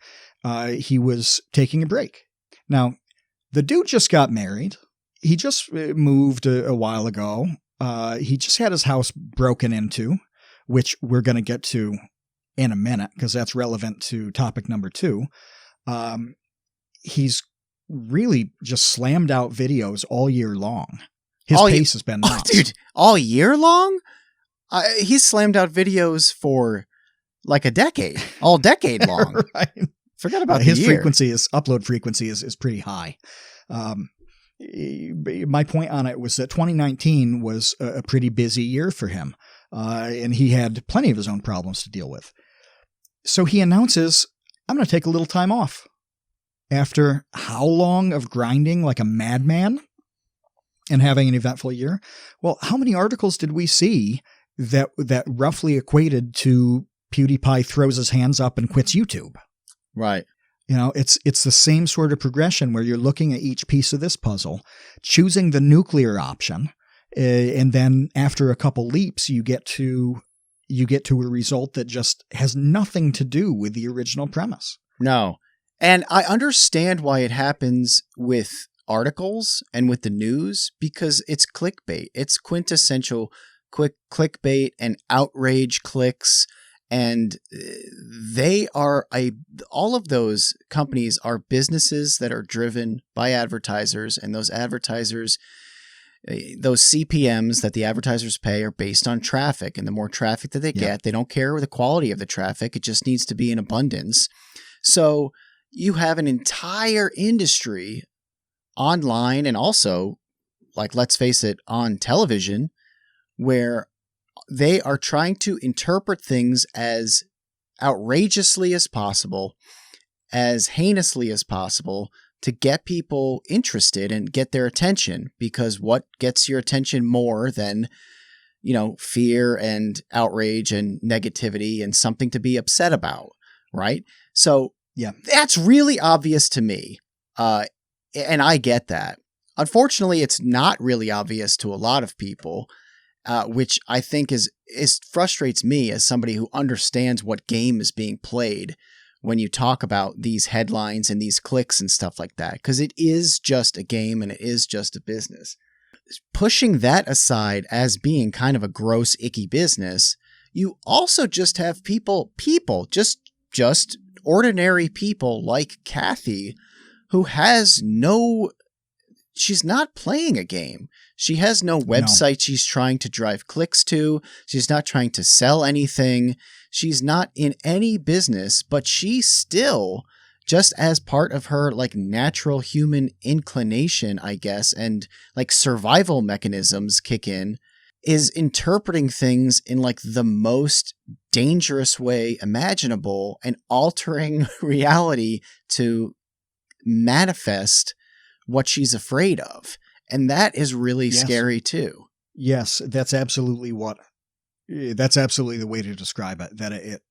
he was taking a break. Now, the dude just got married. He just moved a while ago. He just had his house broken into, which we're going to get to in a minute because that's relevant to topic number 2. He's really just slammed out videos all year long. His pace has been nuts. Dude, all year long? He's slammed out videos for like a decade, all decade long. Right. Forgot about his year. Upload frequency is pretty high. My point on it was that 2019 was a pretty busy year for him, and he had plenty of his own problems to deal with. So he announces, I'm going to take a little time off. After how long of grinding like a madman and having an eventful year? Well, how many articles did we see that roughly equated to PewDiePie throws his hands up and quits YouTube? Right. It's the same sort of progression where you're looking at each piece of this puzzle, choosing the nuclear option, and then after a couple leaps, you get to a result that just has nothing to do with the original premise. No. And I understand why it happens with articles and with the news, because it's clickbait. It's quintessential quick clickbait and outrage clicks. And all of those companies are businesses that are driven by advertisers, and those advertisers, those CPMs that the advertisers pay are based on traffic. And the more traffic that they get, they don't care the quality of the traffic. It just needs to be in abundance. So you have an entire industry online and also, like, let's face it, on television, where they are trying to interpret things as outrageously as possible, as heinously as possible, to get people interested and get their attention. Because what gets your attention more than, fear and outrage and negativity and something to be upset about, right? So that's really obvious to me. And I get that. Unfortunately, it's not really obvious to a lot of people. Which I think is frustrates me as somebody who understands what game is being played when you talk about these headlines and these clicks and stuff like that, because it is just a game and it is just a business. Pushing that aside as being kind of a gross, icky business, you also just have people, just ordinary people like Cathy, who has she's not playing a game. She has no website she's trying to drive clicks to. She's not trying to sell anything. She's not in any business, but she still, just as part of her like natural human inclination, I guess, and like survival mechanisms kick in, is interpreting things in like the most dangerous way imaginable and altering reality to manifest what she's afraid of. And that is really scary too. Yes, that's absolutely the way to describe it. That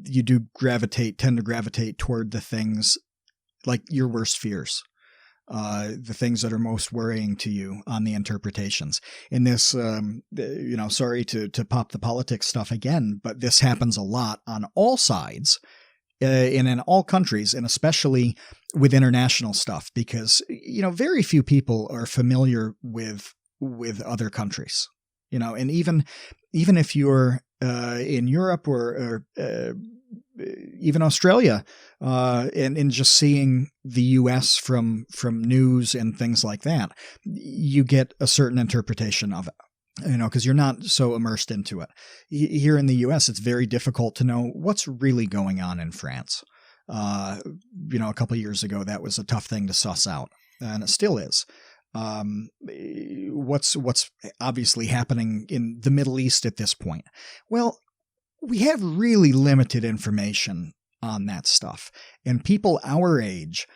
you do tend to gravitate toward the things like your worst fears, the things that are most worrying to you on the interpretations. In this, sorry to pop the politics stuff again, but this happens a lot on all sides. In all countries, and especially with international stuff, because, very few people are familiar with other countries, and even if you're in Europe or even Australia, and just seeing the US from news and things like that, you get a certain interpretation of it. Because you're not so immersed into it. Here in the U.S., it's very difficult to know what's really going on in France. A couple of years ago, that was a tough thing to suss out, and it still is. What's obviously happening in the Middle East at this point? Well, we have really limited information on that stuff, and people our age,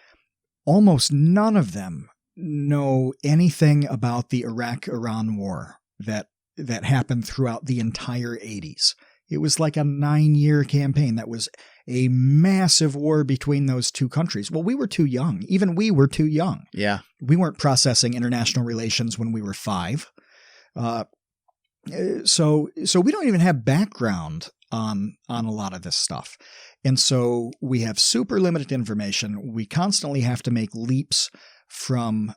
almost none of them know anything about the Iraq-Iran war that happened throughout the entire 80s. It was like a 9-year campaign that was a massive war between those two countries. Well, we were too young. Even we were too young. Yeah. We weren't processing international relations when we were 5. So we don't even have background on a lot of this stuff. And so we have super limited information. We constantly have to make leaps from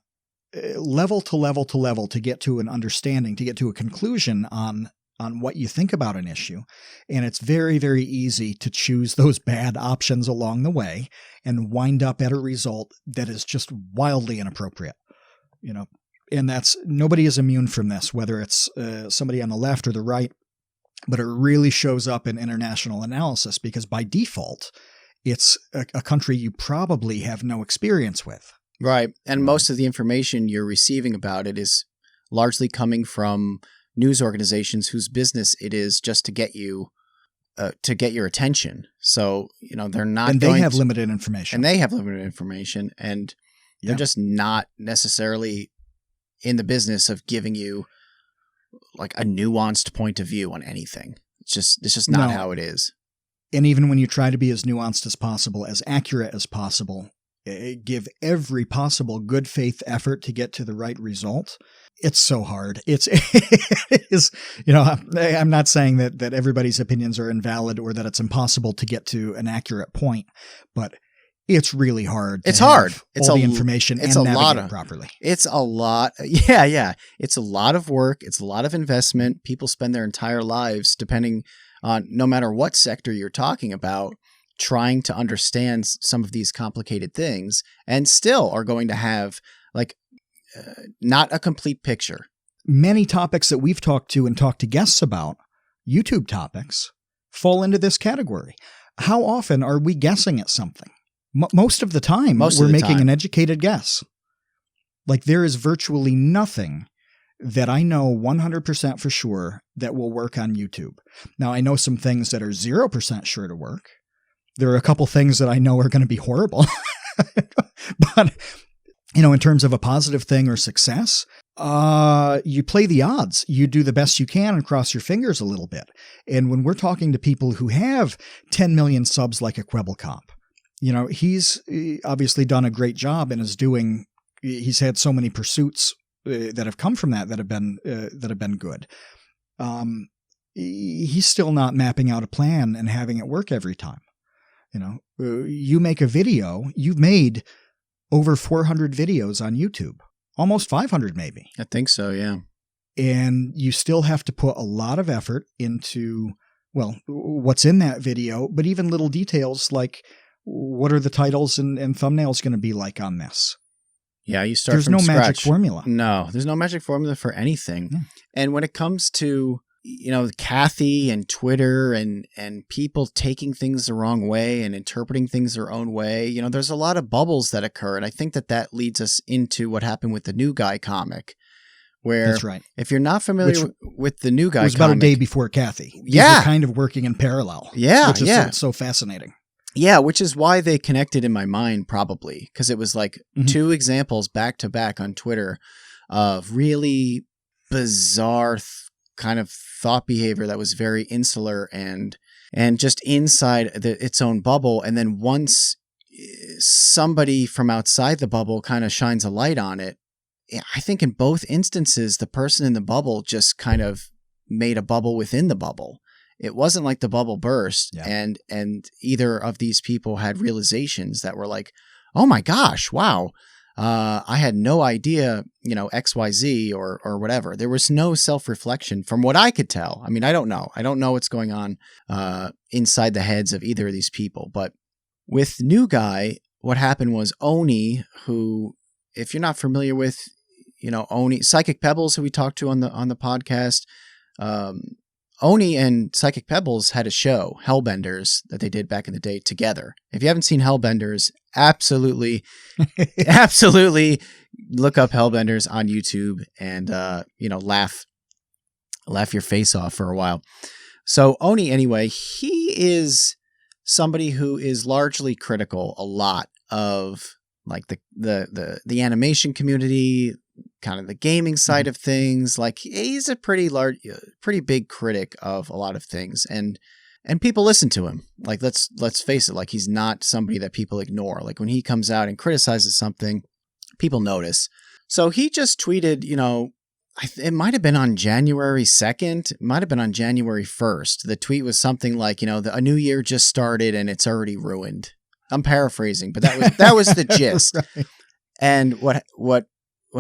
level to level to level to get to an understanding, to get to a conclusion on what you think about an issue. And it's very, very easy to choose those bad options along the way and wind up at a result that is just wildly inappropriate. And nobody is immune from this, whether it's somebody on the left or the right, but it really shows up in international analysis because by default, it's a country you probably have no experience with. Right. And most of the information you're receiving about it is largely coming from news organizations whose business it is just to get you, to get your attention. So, they're not and they have limited information. And they have limited information. And they're just not necessarily in the business of giving you like a nuanced point of view on anything. It's just not how it is. And even when you try to be as nuanced as possible, as accurate as possible, give every possible good faith effort to get to the right result, it's so hard. It is, I'm not saying that everybody's opinions are invalid or that it's impossible to get to an accurate point, but it's really hard. It's hard. It's all the information and navigate it properly. It's a lot. Yeah. It's a lot of work. It's a lot of investment. People spend their entire lives, depending on no matter what sector you're talking about, trying to understand some of these complicated things, and still are going to have not a complete picture. Many topics that we've talked to guests about, YouTube topics, fall into this category. How often are we guessing at something? Most of the time, we're making an educated guess. Like there is virtually nothing that I know 100% for sure that will work on YouTube. Now, I know some things that are 0% sure to work. There are a couple things that I know are going to be horrible. But, in terms of a positive thing or success, you play the odds. You do the best you can and cross your fingers a little bit. And when we're talking to people who have 10 million subs like a Kwebbelkop, he's obviously done a great job and he's had so many pursuits that have come from that have been good. He's still not mapping out a plan and having it work every time. You make a video, you've made over 400 videos on YouTube, almost 500 maybe. I think so, yeah. And you still have to put a lot of effort into, what's in that video, but even little details like what are the titles and thumbnails going to be like on this? Yeah, you start There's from no scratch. magic formula. No, there's no magic formula for anything. Yeah. And when it comes to, Cathy and Twitter and people taking things the wrong way and interpreting things their own way, there's a lot of bubbles that occur. And I think that leads us into what happened with the New Guy comic, where that's right. If you're not familiar with the New Guy comic. It was about a day before Cathy. These were kind of working in parallel. Yeah. Which is so fascinating. Yeah, which is why they connected in my mind, probably, because it was like two examples back to back on Twitter of really bizarre kind of thought behavior that was very insular and just inside its own bubble. And then once somebody from outside the bubble kind of shines a light on it, I think in both instances, the person in the bubble just kind of made a bubble within the bubble. It wasn't like the bubble burst and either of these people had realizations that were like, oh my gosh, wow. I had no idea, XYZ or whatever. There was no self-reflection from what I could tell. I mean, I don't know. I don't know what's going on inside the heads of either of these people. But with New Guy, what happened was Oney, who, if you're not familiar with, Oney, Psychic Pebbles, who we talked to on the podcast, Oney and Psychic Pebbles had a show, Hellbenders, that they did back in the day together. If you haven't seen Hellbenders, absolutely look up Hellbenders on YouTube and, laugh your face off for a while. So Oney, anyway, he is somebody who is largely critical a lot of like the animation community, kind of the gaming side of things. Like he's a pretty big critic of a lot of things, and people listen to him. Like let's face it, like he's not somebody that people ignore. Like when he comes out and criticizes something, people notice. So he just tweeted, it might have been on January 2nd, it might have been on January 1st. The tweet was something like, a new year just started and it's already ruined. I'm paraphrasing, but that was the gist. Right. And what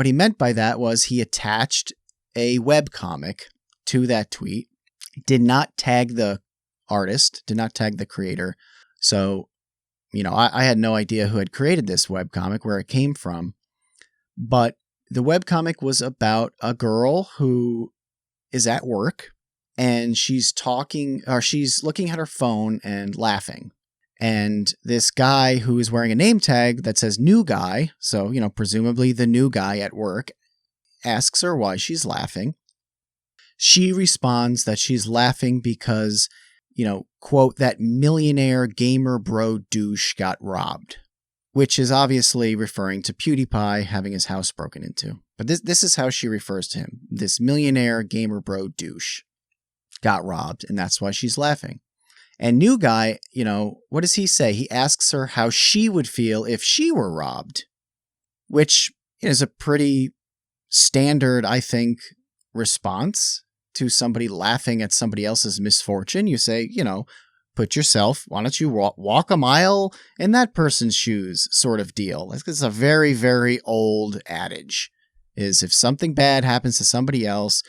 he meant by that was he attached a webcomic to that tweet, did not tag the artist, did not tag the creator. So, I had no idea who had created this webcomic, where it came from. But the webcomic was about a girl who is at work and she's looking at her phone and laughing. And this guy who is wearing a name tag that says New Guy, so, presumably the new guy at work, asks her why she's laughing. She responds that she's laughing because, quote, that millionaire gamer bro douche got robbed, which is obviously referring to PewDiePie having his house broken into. But this is how she refers to him. This millionaire gamer bro douche got robbed, and that's why she's laughing. And New Guy, what does he say? He asks her how she would feel if she were robbed, which is a pretty standard, I think, response to somebody laughing at somebody else's misfortune. You say, why don't you walk a mile in that person's shoes sort of deal. It's a very, very old adage, is if something bad happens to somebody else,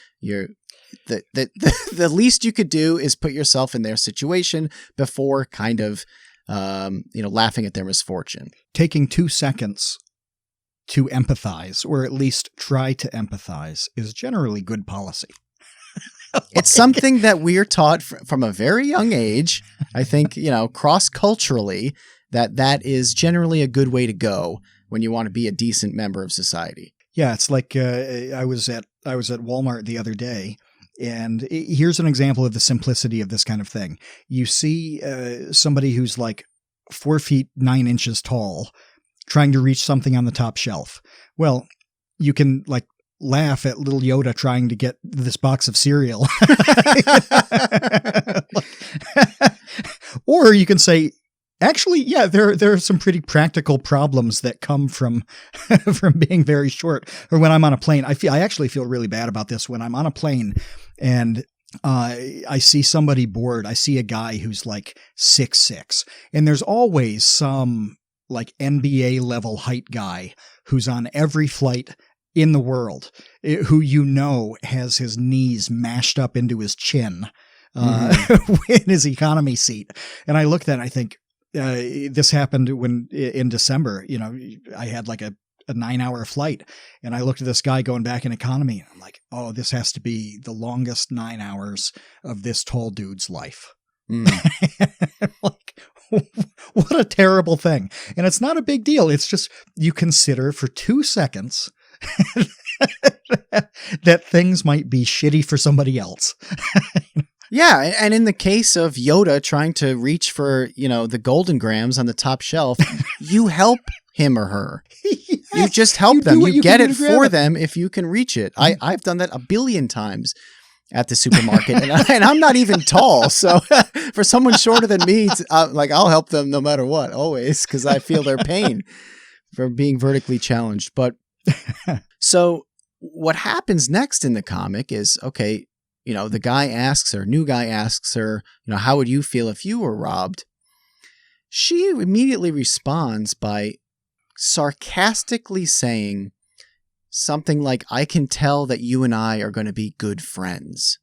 the least you could do is put yourself in their situation before kind of, laughing at their misfortune. Taking 2 seconds to empathize, or at least try to empathize, is generally good policy. It's something that we're taught from a very young age. I think, cross-culturally, that is generally a good way to go when you want to be a decent member of society. Yeah, it's like I was at Walmart the other day, and here's an example of the simplicity of this kind of thing. You see somebody who's like 4 feet 9 inches tall trying to reach something on the top shelf. Well, you can laugh at little Yoda trying to get this box of cereal. Or you can say, actually, yeah, there are some pretty practical problems that come from being very short. Or when I'm on a plane, I actually feel really bad about this. When I'm on a plane and I see somebody bored, I see a guy who's like 6'6", and there's always some like NBA level height guy who's on every flight in the world, who has his knees mashed up into his chin in his economy seat. And I looked at it and I think, this happened when in December, I had like a a 9-hour flight. And I looked at this guy going back in economy, and I'm like, oh, this has to be the longest 9 hours of this tall dude's life. Like, what a terrible thing. And it's not a big deal. It's just you consider for 2 seconds that things might be shitty for somebody else. Yeah, and in the case of Yoda trying to reach for, the golden grams on the top shelf, you help him or her. Yes, you just help them. You get it for them if you can reach it. I've done that a billion times at the supermarket, and I'm not even tall. So for someone shorter than me, I'll help them no matter what, always, because I feel their pain from being vertically challenged. But so what happens next in the comic is, okay, the new guy asks her, how would you feel if you were robbed? She immediately responds by sarcastically saying something like, I can tell that you and I are going to be good friends.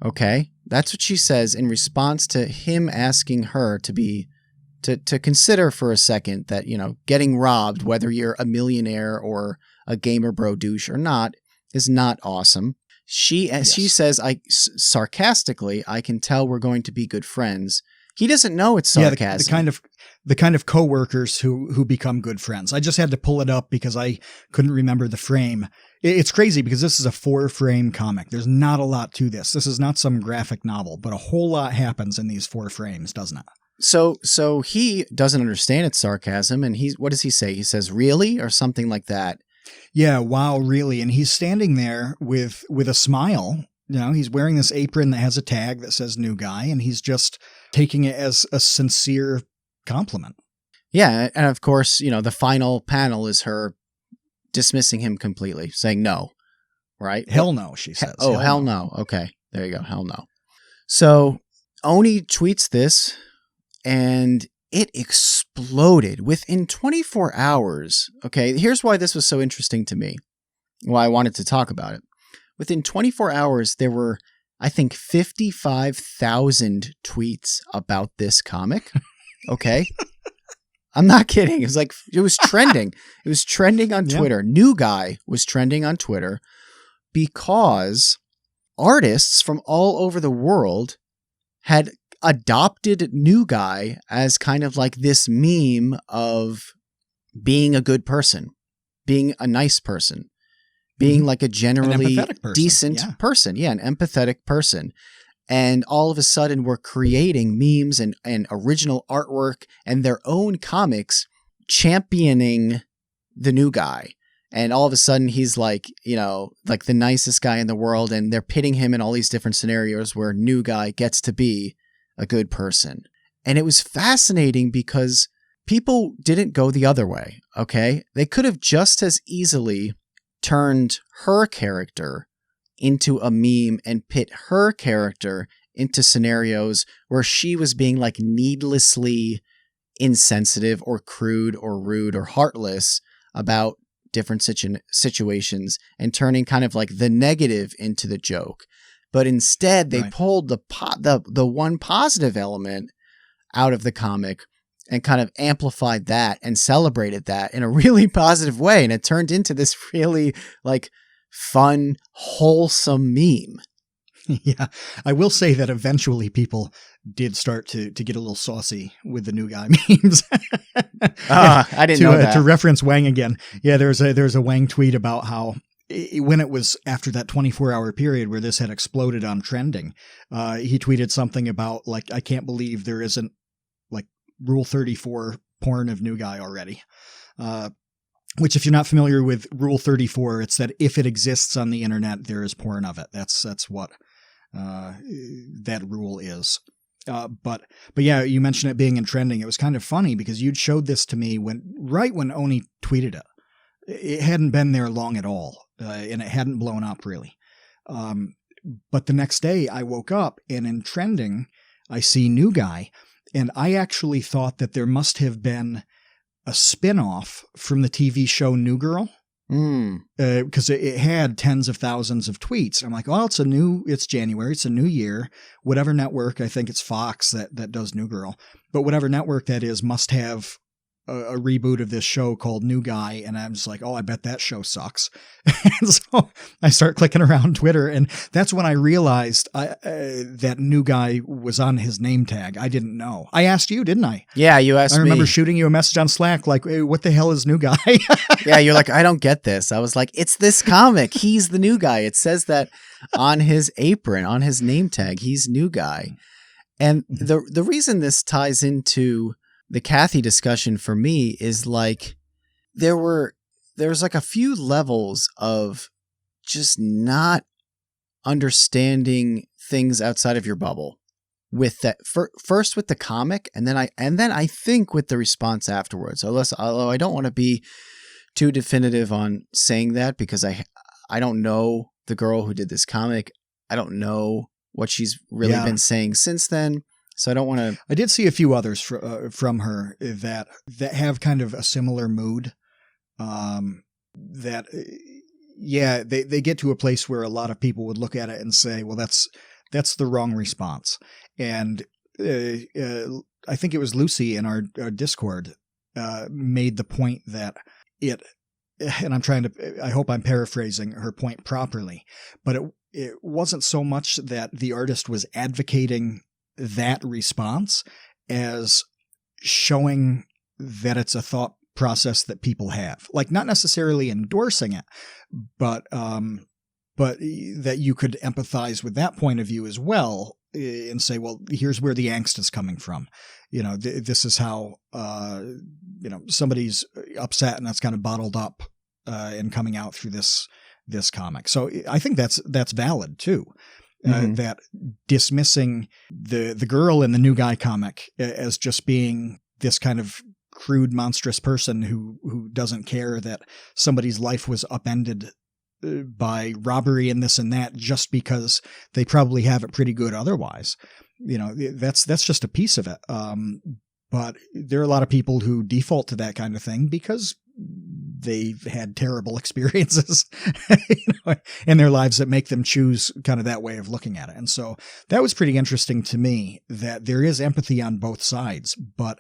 Okay? That's what she says in response to him asking her to consider for a second that, getting robbed, whether you're a millionaire or a gamer bro douche or not, is not awesome. She says, sarcastically, I can tell we're going to be good friends. He doesn't know it's sarcasm. Yeah, the kind of coworkers who become good friends. I just had to pull it up because I couldn't remember the frame. It's crazy because this is a 4-frame comic. There's not a lot to this. This is not some graphic novel, but a whole lot happens in these 4 frames, doesn't it? So he doesn't understand it's sarcasm, and what does he say? He says, really? Or something like that. Yeah, wow, really. And he's standing there with a smile. He's wearing this apron that has a tag that says new guy, and he's just taking it as a sincere compliment. Yeah, and of course, the final panel is her dismissing him completely, saying no, right? Hell no, she says. Hell no. Okay, there you go, hell no. So Oney tweets this, and it exploded within 24 hours. Okay, here's why this was so interesting to me, why I wanted to talk about it. Within 24 hours, there were, I think, 55,000 tweets about this comic. Okay? I'm not kidding. It was trending. It was trending on Twitter. Yep. New guy was trending on Twitter because artists from all over the world had adopted new guy as kind of like this meme of being a good person, being a nice person, being like a generally decent person. Yeah, an empathetic person. And all of a sudden we're creating memes and original artwork and their own comics championing the new guy. And all of a sudden he's like, like the nicest guy in the world, and they're pitting him in all these different scenarios where new guy gets to be a good person. And it was fascinating because people didn't go the other way, okay? They could have just as easily turned her character into a meme and pit her character into scenarios where she was being like needlessly insensitive or crude or rude or heartless about different situations and turning kind of like the negative into the joke. But instead, they pulled the one positive element out of the comic and kind of amplified that and celebrated that in a really positive way. And it turned into this really like fun, wholesome meme. Yeah. I will say that eventually people did start to get a little saucy with the new guy memes. I didn't know that. To reference Wang again. Yeah, there's a Wang tweet about how when it was after that 24-hour period where this had exploded on trending, he tweeted something about like, I can't believe there isn't like Rule 34 porn of new guy already. Which, if you're not familiar with Rule 34, it's that if it exists on the internet, there is porn of it. That's what that rule is. But yeah, you mentioned it being in trending. It was kind of funny because you'd showed this to me right when Oney tweeted it. It hadn't been there long at all, and it hadn't blown up really. But the next day I woke up and in trending, I see new guy, and I actually thought that there must have been a spin-off from the TV show New Girl. Because it had tens of thousands of tweets. I'm like, well, it's January, it's a new year. Whatever network, I think it's Fox that does New Girl, but whatever network that is must have a reboot of this show called New Guy, and I'm just like, oh, I bet that show sucks. And so I start clicking around Twitter, and that's when I realized that New Guy was on his name tag. I didn't know. I asked you, didn't I? Yeah, you asked me. I remember shooting you a message on Slack like, hey, what the hell is New Guy? Yeah, you're like, I don't get this. I was like, it's this comic. He's the New Guy. It says that on his apron, on his name tag, he's New Guy. And the reason this ties into the Cathy discussion for me is like there's like a few levels of just not understanding things outside of your bubble with that first with the comic, and then I think with the response afterwards. Although I don't want to be too definitive on saying that, because I don't know the girl who did this comic. I don't know what she's really been saying since then. So I don't want to. I did see a few others from her that have kind of a similar mood. They get to a place where a lot of people would look at it and say, well, that's the wrong response. And I think it was Lucy in our Discord made the point that and I hope I'm paraphrasing her point properly, but it wasn't so much that the artist was advocating that response as showing that it's a thought process that people have, like not necessarily endorsing it, but that you could empathize with that point of view as well and say, well, here's where the angst is coming from. This is how, somebody's upset and that's kind of bottled up and coming out through this comic. So I think that's valid too. That dismissing the girl in the New Guy comic as just being this kind of crude, monstrous person who doesn't care that somebody's life was upended by robbery and this and that just because they probably have it pretty good otherwise. That's just a piece of it. But there are a lot of people who default to that kind of thing because they've had terrible experiences in their lives that make them choose kind of that way of looking at it. And so that was pretty interesting to me, that there is empathy on both sides, but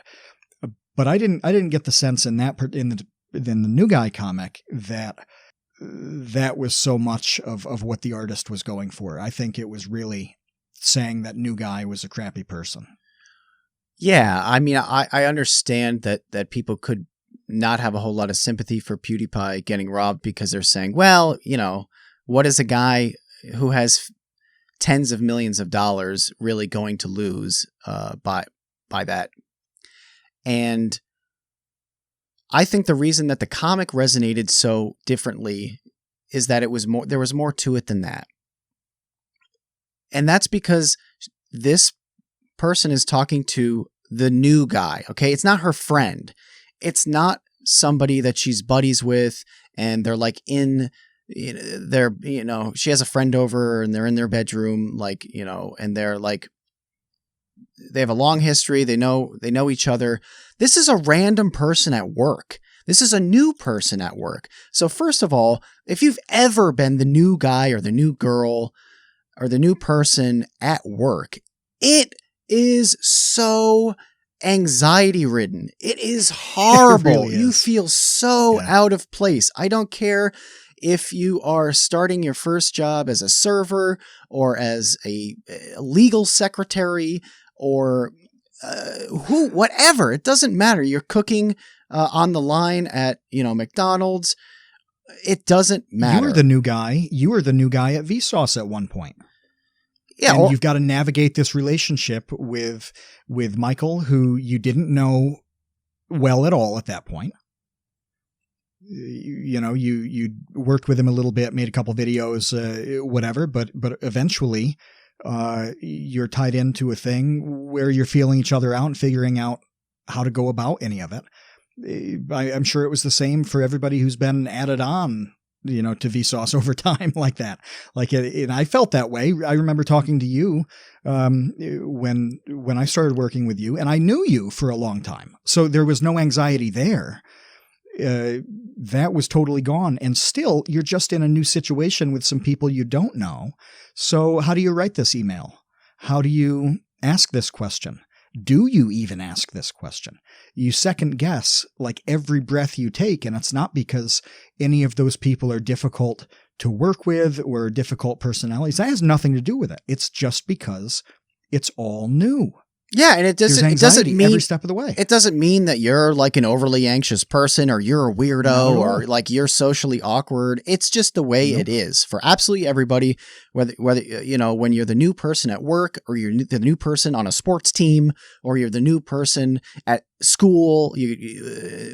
I didn't get the sense in the New Guy comic that was so much of what the artist was going for. I think it was really saying that New Guy was a crappy person. Yeah. I mean, I understand that people could not have a whole lot of sympathy for PewDiePie getting robbed because they're saying, well, what is a guy who has tens of millions of dollars really going to lose by that? And I think the reason that the comic resonated so differently is that there was more to it than that. And that's because this person is talking to the New Guy. Okay. It's not her friend. It's not somebody that she's buddies with and they're like she has a friend over and they're in their bedroom, and they're like, they have a long history. They know each other. This is a random person at work. This is a new person at work. So first of all, if you've ever been the new guy or the new girl or the new person at work, it is so anxiety ridden. It is horrible. It really is. You feel so out of place. I don't care if you are starting your first job as a server or as a legal secretary or whatever. It doesn't matter. You're cooking on the line at McDonald's. It doesn't matter. You were the new guy. You were the new guy at Vsauce at one point. Yeah, and you've got to navigate this relationship with Michael, who you didn't know well at all at that point. You worked with him a little bit, made a couple videos, whatever, but eventually you're tied into a thing where you're feeling each other out and figuring out how to go about any of it. I'm sure it was the same for everybody who's been added on, to Vsauce over time like that. And I felt that way. I remember talking to you when I started working with you, and I knew you for a long time. So there was no anxiety there. That was totally gone. And still, you're just in a new situation with some people you don't know. So how do you write this email? How do you ask this question? Do you even ask this question? You second guess like every breath you take, and it's not because any of those people are difficult to work with or difficult personalities. That has nothing to do with it. It's just because it's all new. Yeah, and it doesn't mean every step of the way. It doesn't mean that you're like an overly anxious person or you're a weirdo or like you're socially awkward. It's just the way it is for absolutely everybody. Whether when you're the new person at work or you're the new person on a sports team or you're the new person at school,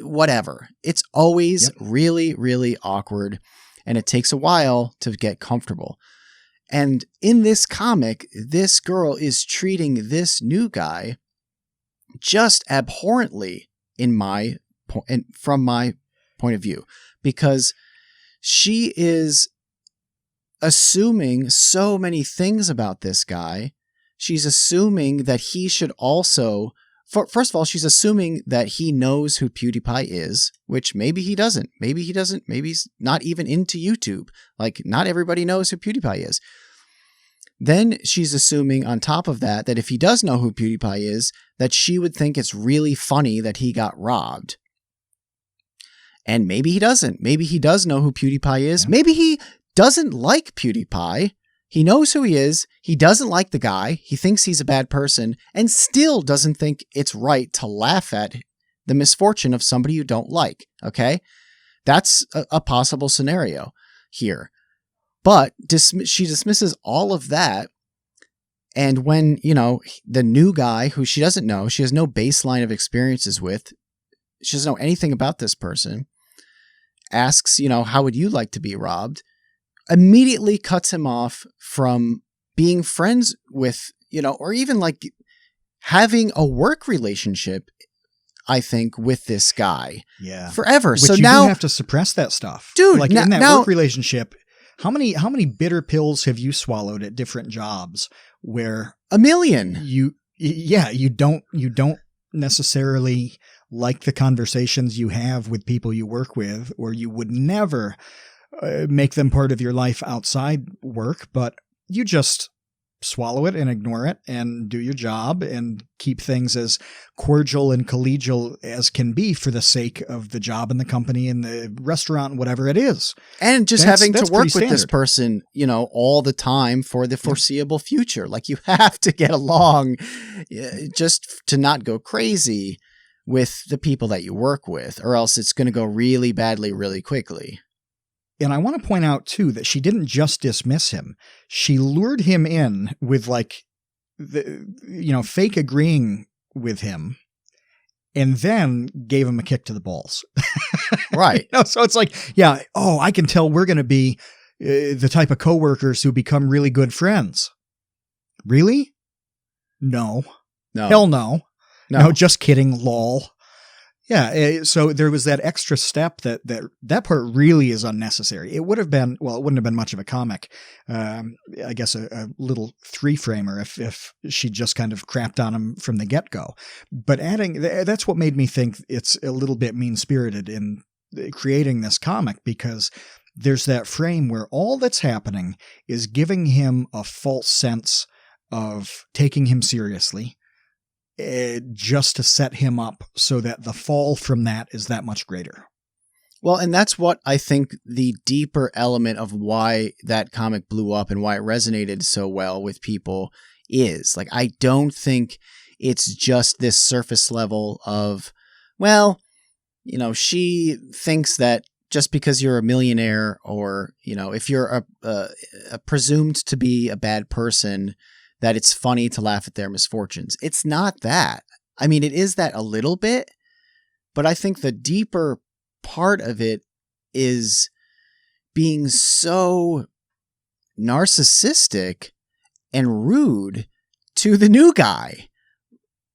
whatever. It's always really, really awkward, and it takes a while to get comfortable. And in this comic, this girl is treating this new guy just abhorrently from my point of view, because she is assuming so many things about this guy. She's assuming that he should also, first of all, she's assuming that he knows who PewDiePie is, which maybe he doesn't. Maybe he doesn't. Maybe he's not even into YouTube. Like, not everybody knows who PewDiePie is. Then she's assuming on top of that if he does know who PewDiePie is, that she would think it's really funny that he got robbed. And maybe he doesn't. Maybe he does know who PewDiePie is. Yeah. Maybe he doesn't like PewDiePie. He knows who he is. He doesn't like the guy. He thinks he's a bad person and still doesn't think it's right to laugh at the misfortune of somebody you don't like. Okay? That's a possible scenario here. But she dismisses all of that. And when, the new guy who she doesn't know, she has no baseline of experiences with, she doesn't know anything about this person, asks, how would you like to be robbed? Immediately cuts him off from being friends with, or even like having a work relationship, I think, with this guy. Yeah. Forever. Which so you now do have to suppress that stuff. Dude, like in that work relationship, how many bitter pills have you swallowed at different jobs where 1,000,000? You don't necessarily like the conversations you have with people you work with, or you would never make them part of your life outside work, but you just swallow it and ignore it and do your job and keep things as cordial and collegial as can be for the sake of the job and the company and the restaurant, whatever it is. And just having to work with this person, all the time for the foreseeable future. Like, you have to get along just to not go crazy with the people that you work with, or else it's going to go really badly really quickly. And I want to point out, too, that she didn't just dismiss him. She lured him in with, fake agreeing with him, and then gave him a kick to the balls. Right. So it's like, I can tell we're going to be the type of coworkers who become really good friends. Really? No. Hell no. No, just kidding, lol. Yeah, so there was that extra step that part really is unnecessary. It would have been, it wouldn't have been much of a comic. I guess a little 3-framer if she just kind of crapped on him from the get-go. But that's what made me think it's a little bit mean-spirited in creating this comic, because there's that frame where all that's happening is giving him a false sense of taking him seriously, just to set him up so that the fall from that is that much greater. Well, and that's what I think the deeper element of why that comic blew up and why it resonated so well with people is. Like, I don't think it's just this surface level of, she thinks that just because you're a millionaire or, if you're a presumed to be a bad person, that it's funny to laugh at their misfortunes. It's not that. I mean, it is that a little bit, but I think the deeper part of it is being so narcissistic and rude to the new guy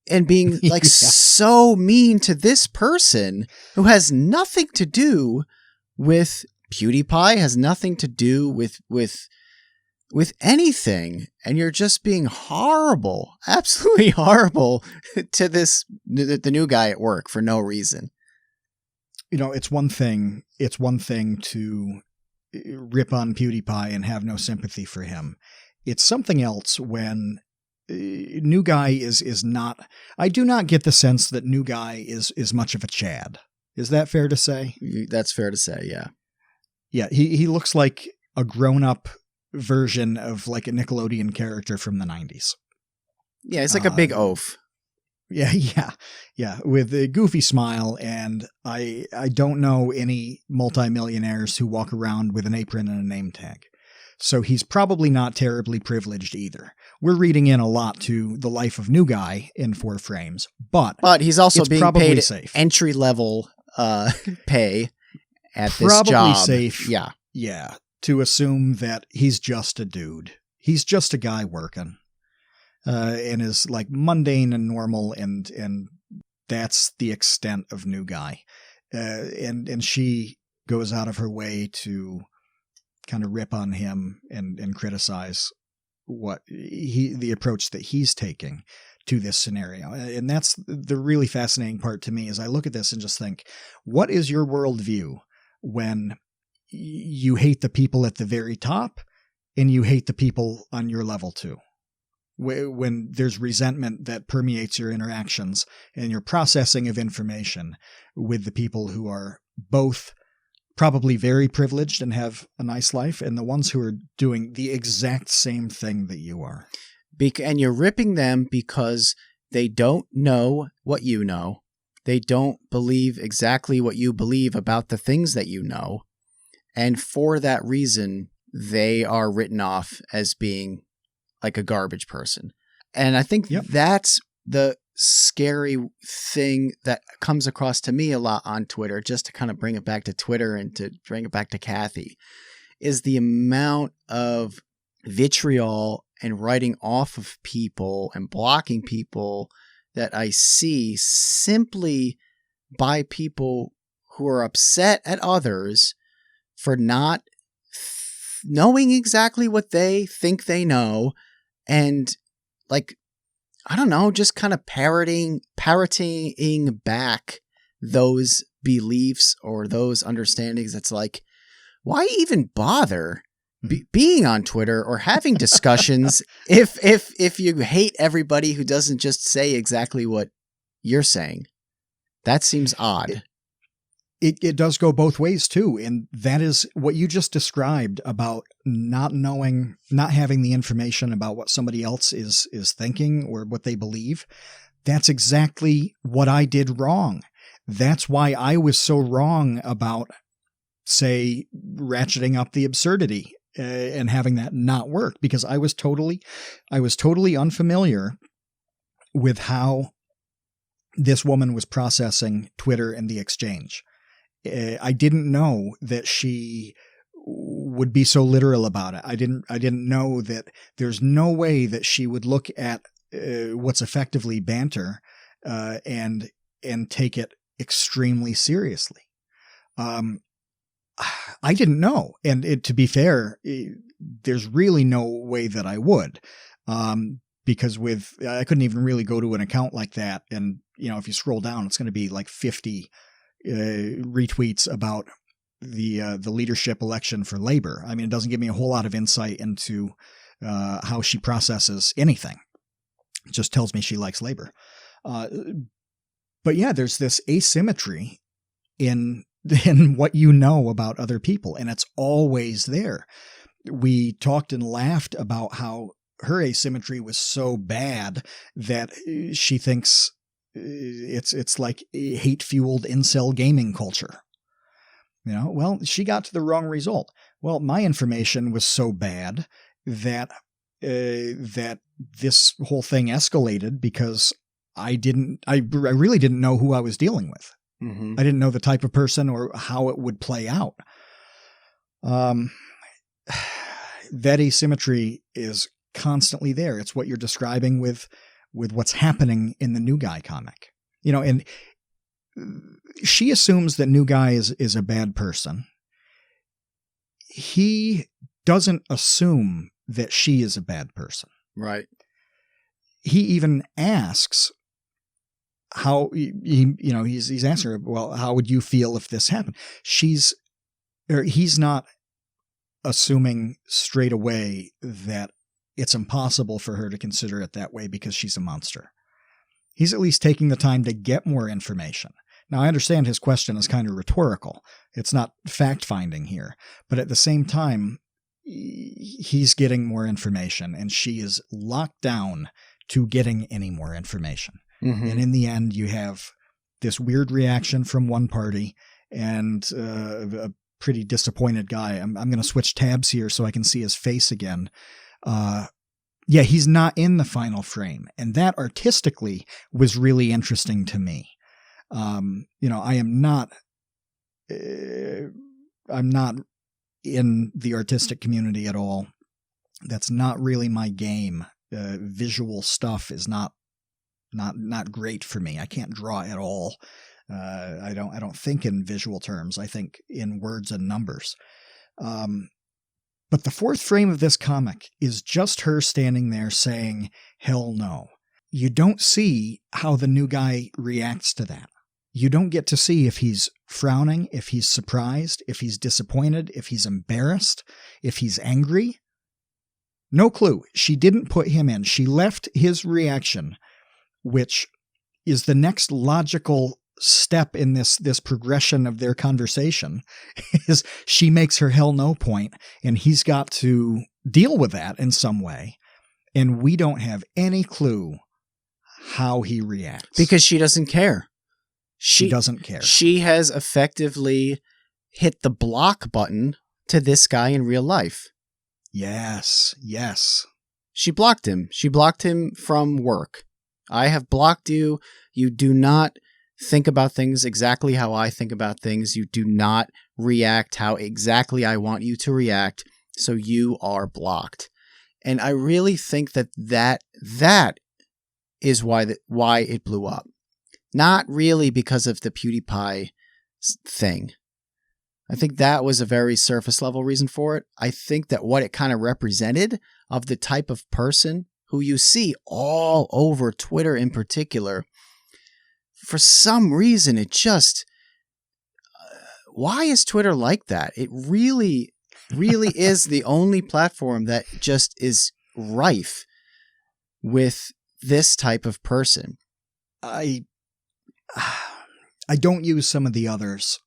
and being so mean to this person who has nothing to do with PewDiePie, has nothing to do with anything, and you're just being horrible, absolutely horrible to the new guy at work for no reason. It's one thing to rip on PewDiePie and have no sympathy for him. It's something else when New Guy is not. I do not get the sense that New Guy is much of a Chad. Is that fair to say? That's fair to say. Yeah. Yeah. He looks like a grown up version of like a Nickelodeon character from the 90s. Yeah, it's like a big oaf. Yeah, with a goofy smile, and I don't know any multimillionaires who walk around with an apron and a name tag. So he's probably not terribly privileged either. We're reading in a lot to the life of New Guy in 4 frames, but he's also being paid safe. Entry level pay at this probably job. Safe. Yeah, to assume that he's just a dude. He's just a guy working. And is like mundane and normal, and that's the extent of New Guy. And she goes out of her way to kind of rip on him and criticize the approach that he's taking to this scenario. And that's the really fascinating part to me, as I look at this and just think, what is your worldview when you hate the people at the very top and you hate the people on your level too? When there's resentment that permeates your interactions and your processing of information with the people who are both probably very privileged and have a nice life, and the ones who are doing the exact same thing that you are. And you're ripping them because they don't know what you know. They don't believe exactly what you believe about the things that you know. And for that reason, they are written off as being like a garbage person. And I think that's the scary thing that comes across to me a lot on Twitter, just to kind of bring it back to Twitter and to bring it back to Cathy, is the amount of vitriol and writing off of people and blocking people that I see simply by people who are upset at others for not knowing exactly what they think they know, and like, I don't know, just kind of parroting back those beliefs or those understandings. It's like, why even bother being on Twitter or having discussions if you hate everybody who doesn't just say exactly what you're saying? That seems odd. It does go both ways too. And that is what you just described about not having the information about what somebody else is thinking or what they believe. That's exactly what I did wrong. That's why I was so wrong about, say, ratcheting up the absurdity and having that not work, because I was totally unfamiliar with how this woman was processing Twitter and the exchange. I didn't know that she would be so literal about it. I didn't know that there's no way that she would look at what's effectively banter and take it extremely seriously. I didn't know, and to be fair, there's really no way that I would, because I couldn't even really go to an account like that, and if you scroll down, it's going to be like 50 retweets about the leadership election for Lieber. I mean, it doesn't give me a whole lot of insight into how she processes anything. It just tells me she likes Lieber. But yeah, there's this asymmetry in what you know about other people, and it's always there. We talked and laughed about how her asymmetry was so bad that she thinks it's like hate-fueled incel gaming culture. Well, she got to the wrong result. Well, my information was so bad that this whole thing escalated because I really didn't know who I was dealing with. Mm-hmm. I didn't know the type of person or how it would play out. That asymmetry is constantly there. It's what you're describing with what's happening in the New Guy comic. And she assumes that New Guy is a bad person. He doesn't assume that she is a bad person. Right. He even asks how he's asking her, well, how would you feel if this happened? He's not assuming straight away that it's impossible for her to consider it that way because she's a monster. He's at least taking the time to get more information. Now, I understand his question is kind of rhetorical. It's not fact-finding here. But at the same time, he's getting more information, and she is locked down to getting any more information. Mm-hmm. And in the end, you have this weird reaction from one party and a pretty disappointed guy. I'm going to switch tabs here so I can see his face again. Yeah, he's not in the final frame. And that artistically was really interesting to me. I'm not in the artistic community at all. That's not really my game. Visual stuff is not great for me. I can't draw at all. I don't think in visual terms. I think in words and numbers. But the fourth frame of this comic is just her standing there saying, hell no. You don't see how the new guy reacts to that. You don't get to see if he's frowning, if he's surprised, if he's disappointed, if he's embarrassed, if he's angry. No clue. She didn't put him in. She left his reaction, which is the next logical step in this progression of their conversation, is she makes her hell no point, and he's got to deal with that in some way. And we don't have any clue how he reacts. Because she doesn't care. She doesn't care. She has effectively hit the block button to this guy in real life. Yes. She blocked him. She blocked him from work. I have blocked you. You do not think about things exactly how I think about things. You do not react how exactly I want you to react. So you are blocked. And I really think that is why it blew up. Not really because of the PewDiePie thing. I think that was a very surface level reason for it. I think that what it kind of represented of the type of person who you see all over Twitter in particular, for some reason it just, why is Twitter like that? It really is the only platform that just is rife with this type of person. I don't use some of the others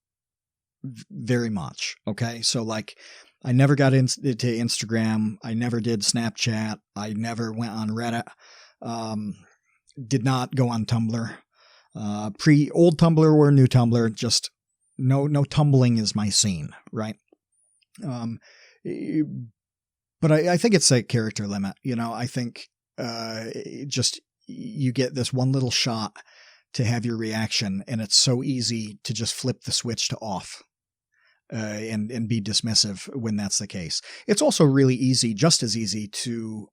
very much. Okay. So like I never got into Instagram. I never did Snapchat. I never went on Reddit. Did not go on Tumblr. Old Tumblr or new Tumblr. Just no tumbling is my scene. Right. But I think it's a character limit. I think just you get this one little shot to have your reaction, and it's so easy to just flip the switch to off and be dismissive when that's the case. It's also really easy, just as easy, to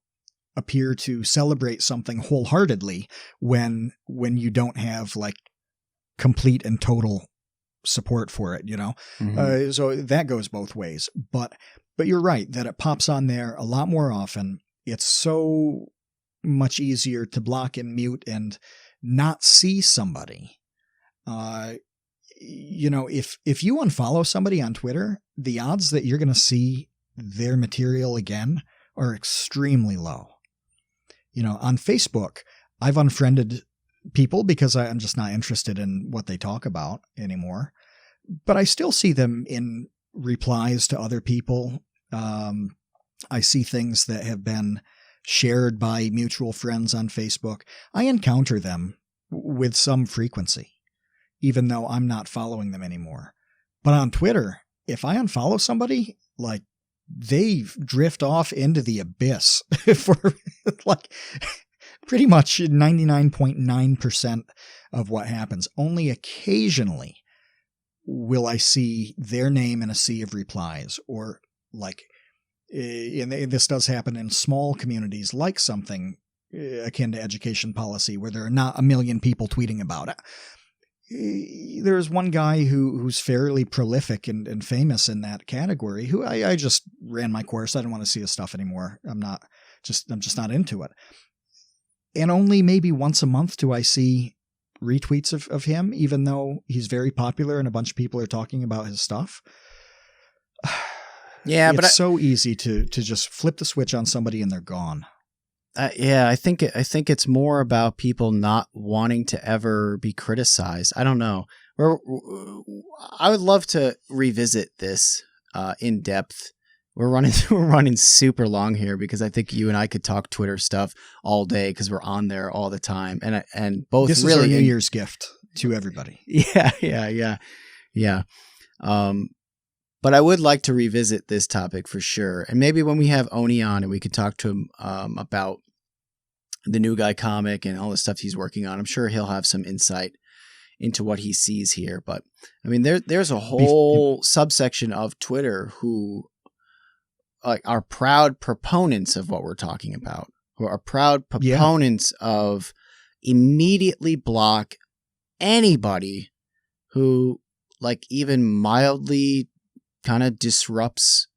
appear to celebrate something wholeheartedly when you don't have like complete and total support for it, Mm-hmm. So that goes both ways. But you're right that it pops on there a lot more often. It's so much easier to block and mute and not see somebody. If you unfollow somebody on Twitter, the odds that you're going to see their material again are extremely low. On Facebook, I've unfriended people because I'm just not interested in what they talk about anymore. But I still see them in replies to other people. I see things that have been shared by mutual friends on Facebook. I encounter them with some frequency, even though I'm not following them anymore. But on Twitter, if I unfollow somebody, like they drift off into the abyss for like pretty much 99.9% of what happens. Only occasionally will I see their name in a sea of replies, or like, and this does happen in small communities, like something akin to education policy, where there are not a million people tweeting about it. There's one guy who's fairly prolific and famous in that category, who I just ran my course. I don't want to see his stuff anymore. I'm just not into it. And only maybe once a month do I see retweets of him, even though he's very popular and a bunch of people are talking about his stuff. Yeah, it's so easy to just flip the switch on somebody and they're gone. Yeah, I think it's more about people not wanting to ever be criticized. I don't know. I would love to revisit this in depth. We're running super long here because I think you and I could talk Twitter stuff all day because we're on there all the time, and both. This really is our New Year's gift to everybody. Yeah. But I would like to revisit this topic for sure, and maybe when we have Oney on and we could talk to him about the New Guy comic and all the stuff he's working on. I'm sure he'll have some insight into what he sees here. But I mean, there's a whole subsection of Twitter who are proud proponents of what we're talking about, who are proud proponents of immediately block anybody who even mildly kind of disrupts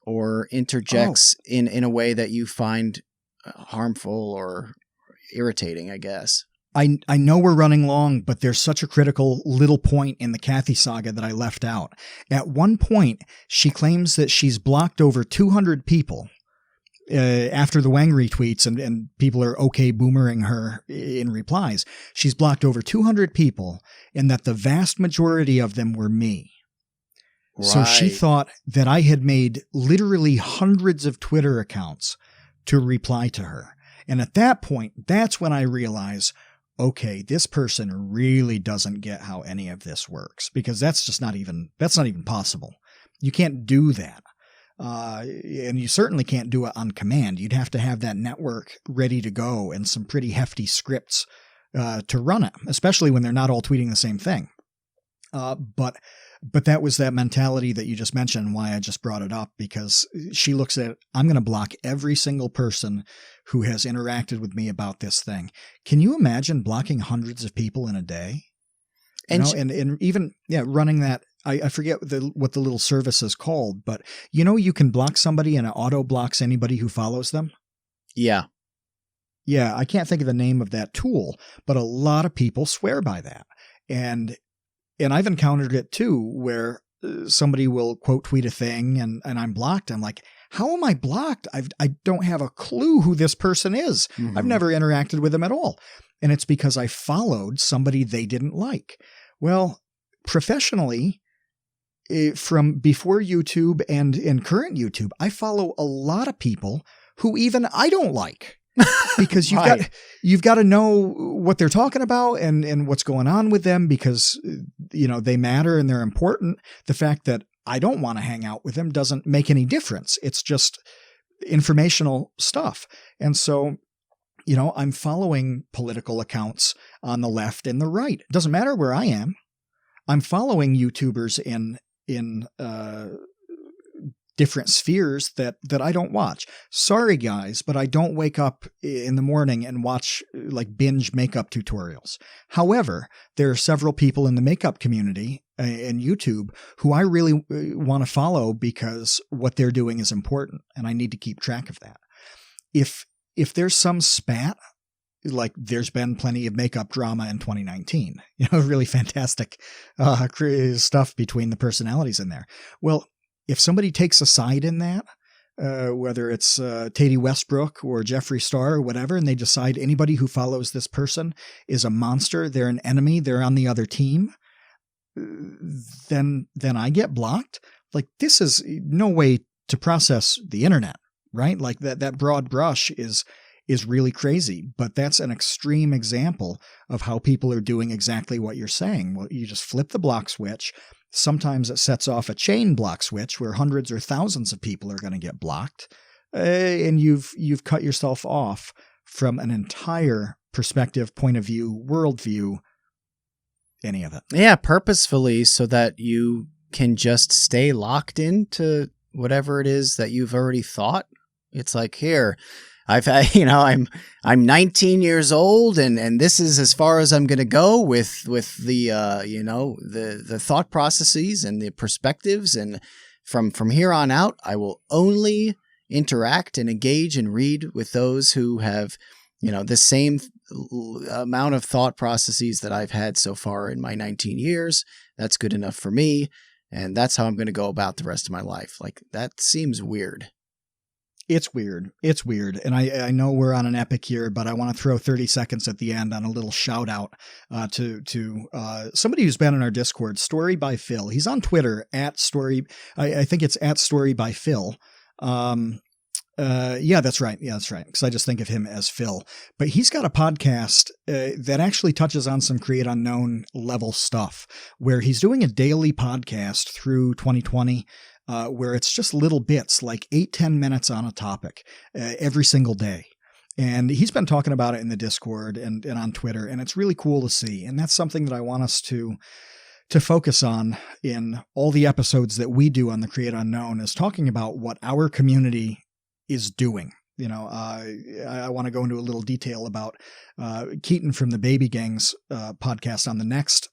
or interjects in a way that you find harmful or irritating, I guess. I know we're running long, but there's such a critical little point in the Cathy saga that I left out. At one point, she claims that she's blocked over 200 people after the Wang retweets and people are okay boomering her in replies. She's blocked over 200 people and that the vast majority of them were me. Right. So she thought that I had made literally hundreds of Twitter accounts to reply to her. And at that point, that's when I realize, okay, this person really doesn't get how any of this works, because that's not even possible. You can't do that. And you certainly can't do it on command. You'd have to have that network ready to go and some pretty hefty scripts to run it, especially when they're not all tweeting the same thing. But that was that mentality that you just mentioned, why I just brought it up, because she looks at, I'm going to block every single person who has interacted with me about this thing. Can you imagine blocking hundreds of people in a day? And even running that, I forget what the little service is called, but you can block somebody and it auto blocks anybody who follows them. Yeah. Yeah. I can't think of the name of that tool, but a lot of people swear by that. And I've encountered it too, where somebody will quote tweet a thing and I'm blocked. I'm like, how am I blocked? I don't have a clue who this person is. Mm-hmm. I've never interacted with them at all. And it's because I followed somebody they didn't like. Well, professionally, from before YouTube and in current YouTube, I follow a lot of people who even I don't like. Because you've got to know what they're talking about and what's going on with them, because they matter and they're important. The fact that I don't want to hang out with them doesn't make any difference. It's just informational stuff. And so, I'm following political accounts on the left and the right. It doesn't matter where I am. I'm following YouTubers in different spheres that I don't watch. Sorry, guys, but I don't wake up in the morning and watch binge makeup tutorials. However, there are several people in the makeup community and YouTube who I really want to follow because what they're doing is important and I need to keep track of that. If there's some spat, there's been plenty of makeup drama in 2019, really fantastic stuff between the personalities in there. Well, if somebody takes a side in that, whether it's Teddy Westbrook or Jeffree Star or whatever, and they decide anybody who follows this person is a monster, they're an enemy, they're on the other team, then I get blocked. This is no way to process the internet, right? That broad brush is really crazy, but that's an extreme example of how people are doing exactly what you're saying. Well, you just flip the block switch. Sometimes it sets off a chain block switch where hundreds or thousands of people are going to get blocked, and you've cut yourself off from an entire perspective, point of view, worldview, any of it. Yeah, purposefully, so that you can just stay locked into whatever it is that you've already thought. It's like, here, I'm 19 years old and this is as far as I'm going to go with the the thought processes and the perspectives, and from here on out I will only interact and engage and read with those who have the same amount of thought processes that I've had so far in my 19 years. That's good enough for me. and that's how I'm going to go about the rest of my life. Like, that seems weird. It's weird. It's weird. And I know we're on an epic here, but I want to throw 30 seconds at the end on a little shout out to somebody who's been in our Discord, Story by Phil. He's on Twitter at Story. I think it's at Story by Phil. Yeah, that's right. Yeah, that's right. Because I just think of him as Phil. But he's got a podcast that actually touches on some Create Unknown level stuff, where he's doing a daily podcast through 2020. Where it's just little bits, like 8-10 minutes on a topic every single day. And he's been talking about it in the Discord and on Twitter, and it's really cool to see. And that's something that I want us to focus on in all the episodes that we do on the Create Unknown, is talking about what our community is doing. You know, I want to go into a little detail about Keaton from the Baby Gangs podcast on the next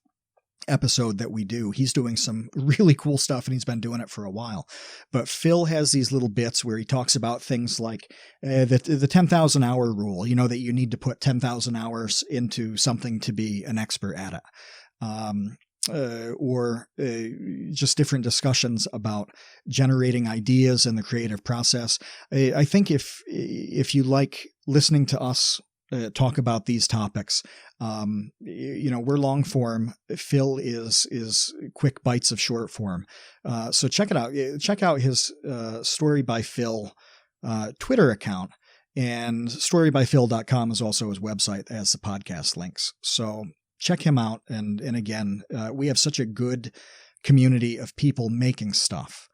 episode that we do. He's doing some really cool stuff, and he's been doing it for a while. But Phil has these little bits where he talks about things like the 10,000 hour rule, you know, that you need to put 10,000 hours into something to be an expert at it. Or just different discussions about generating ideas in the creative process. I think if you like listening to us talk about these topics, you know, we're long form. Phil is quick bites of short form. So check it out. Check out his Story by Phil Twitter account, and storybyphil.com is also his website as the podcast links. So check him out. And again, we have such a good community of people making stuff.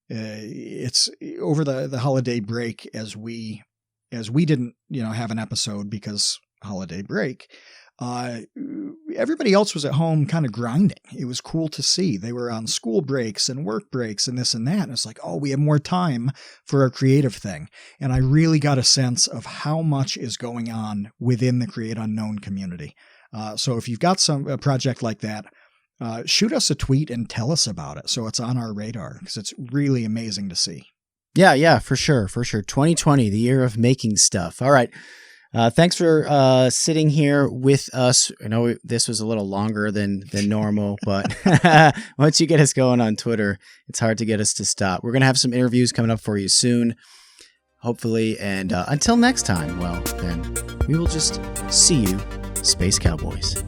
It's over the holiday break, as we didn't, you know, have an episode because holiday break. Everybody else was at home kind of grinding. It was cool to see. They were on school breaks and work breaks and this and that. And it's like, oh, we have more time for our creative thing. And I really got a sense of how much is going on within the Create Unknown community. So if you've got a project like that, shoot us a tweet and tell us about it, so it's on our radar, because it's really amazing to see. Yeah, for sure. 2020, the year of making stuff. All right. Thanks for sitting here with us. I know this was a little longer than normal, but once you get us going on Twitter, it's hard to get us to stop. We're going to have some interviews coming up for you soon, hopefully. And until next time, well, then we will just see you, Space Cowboys.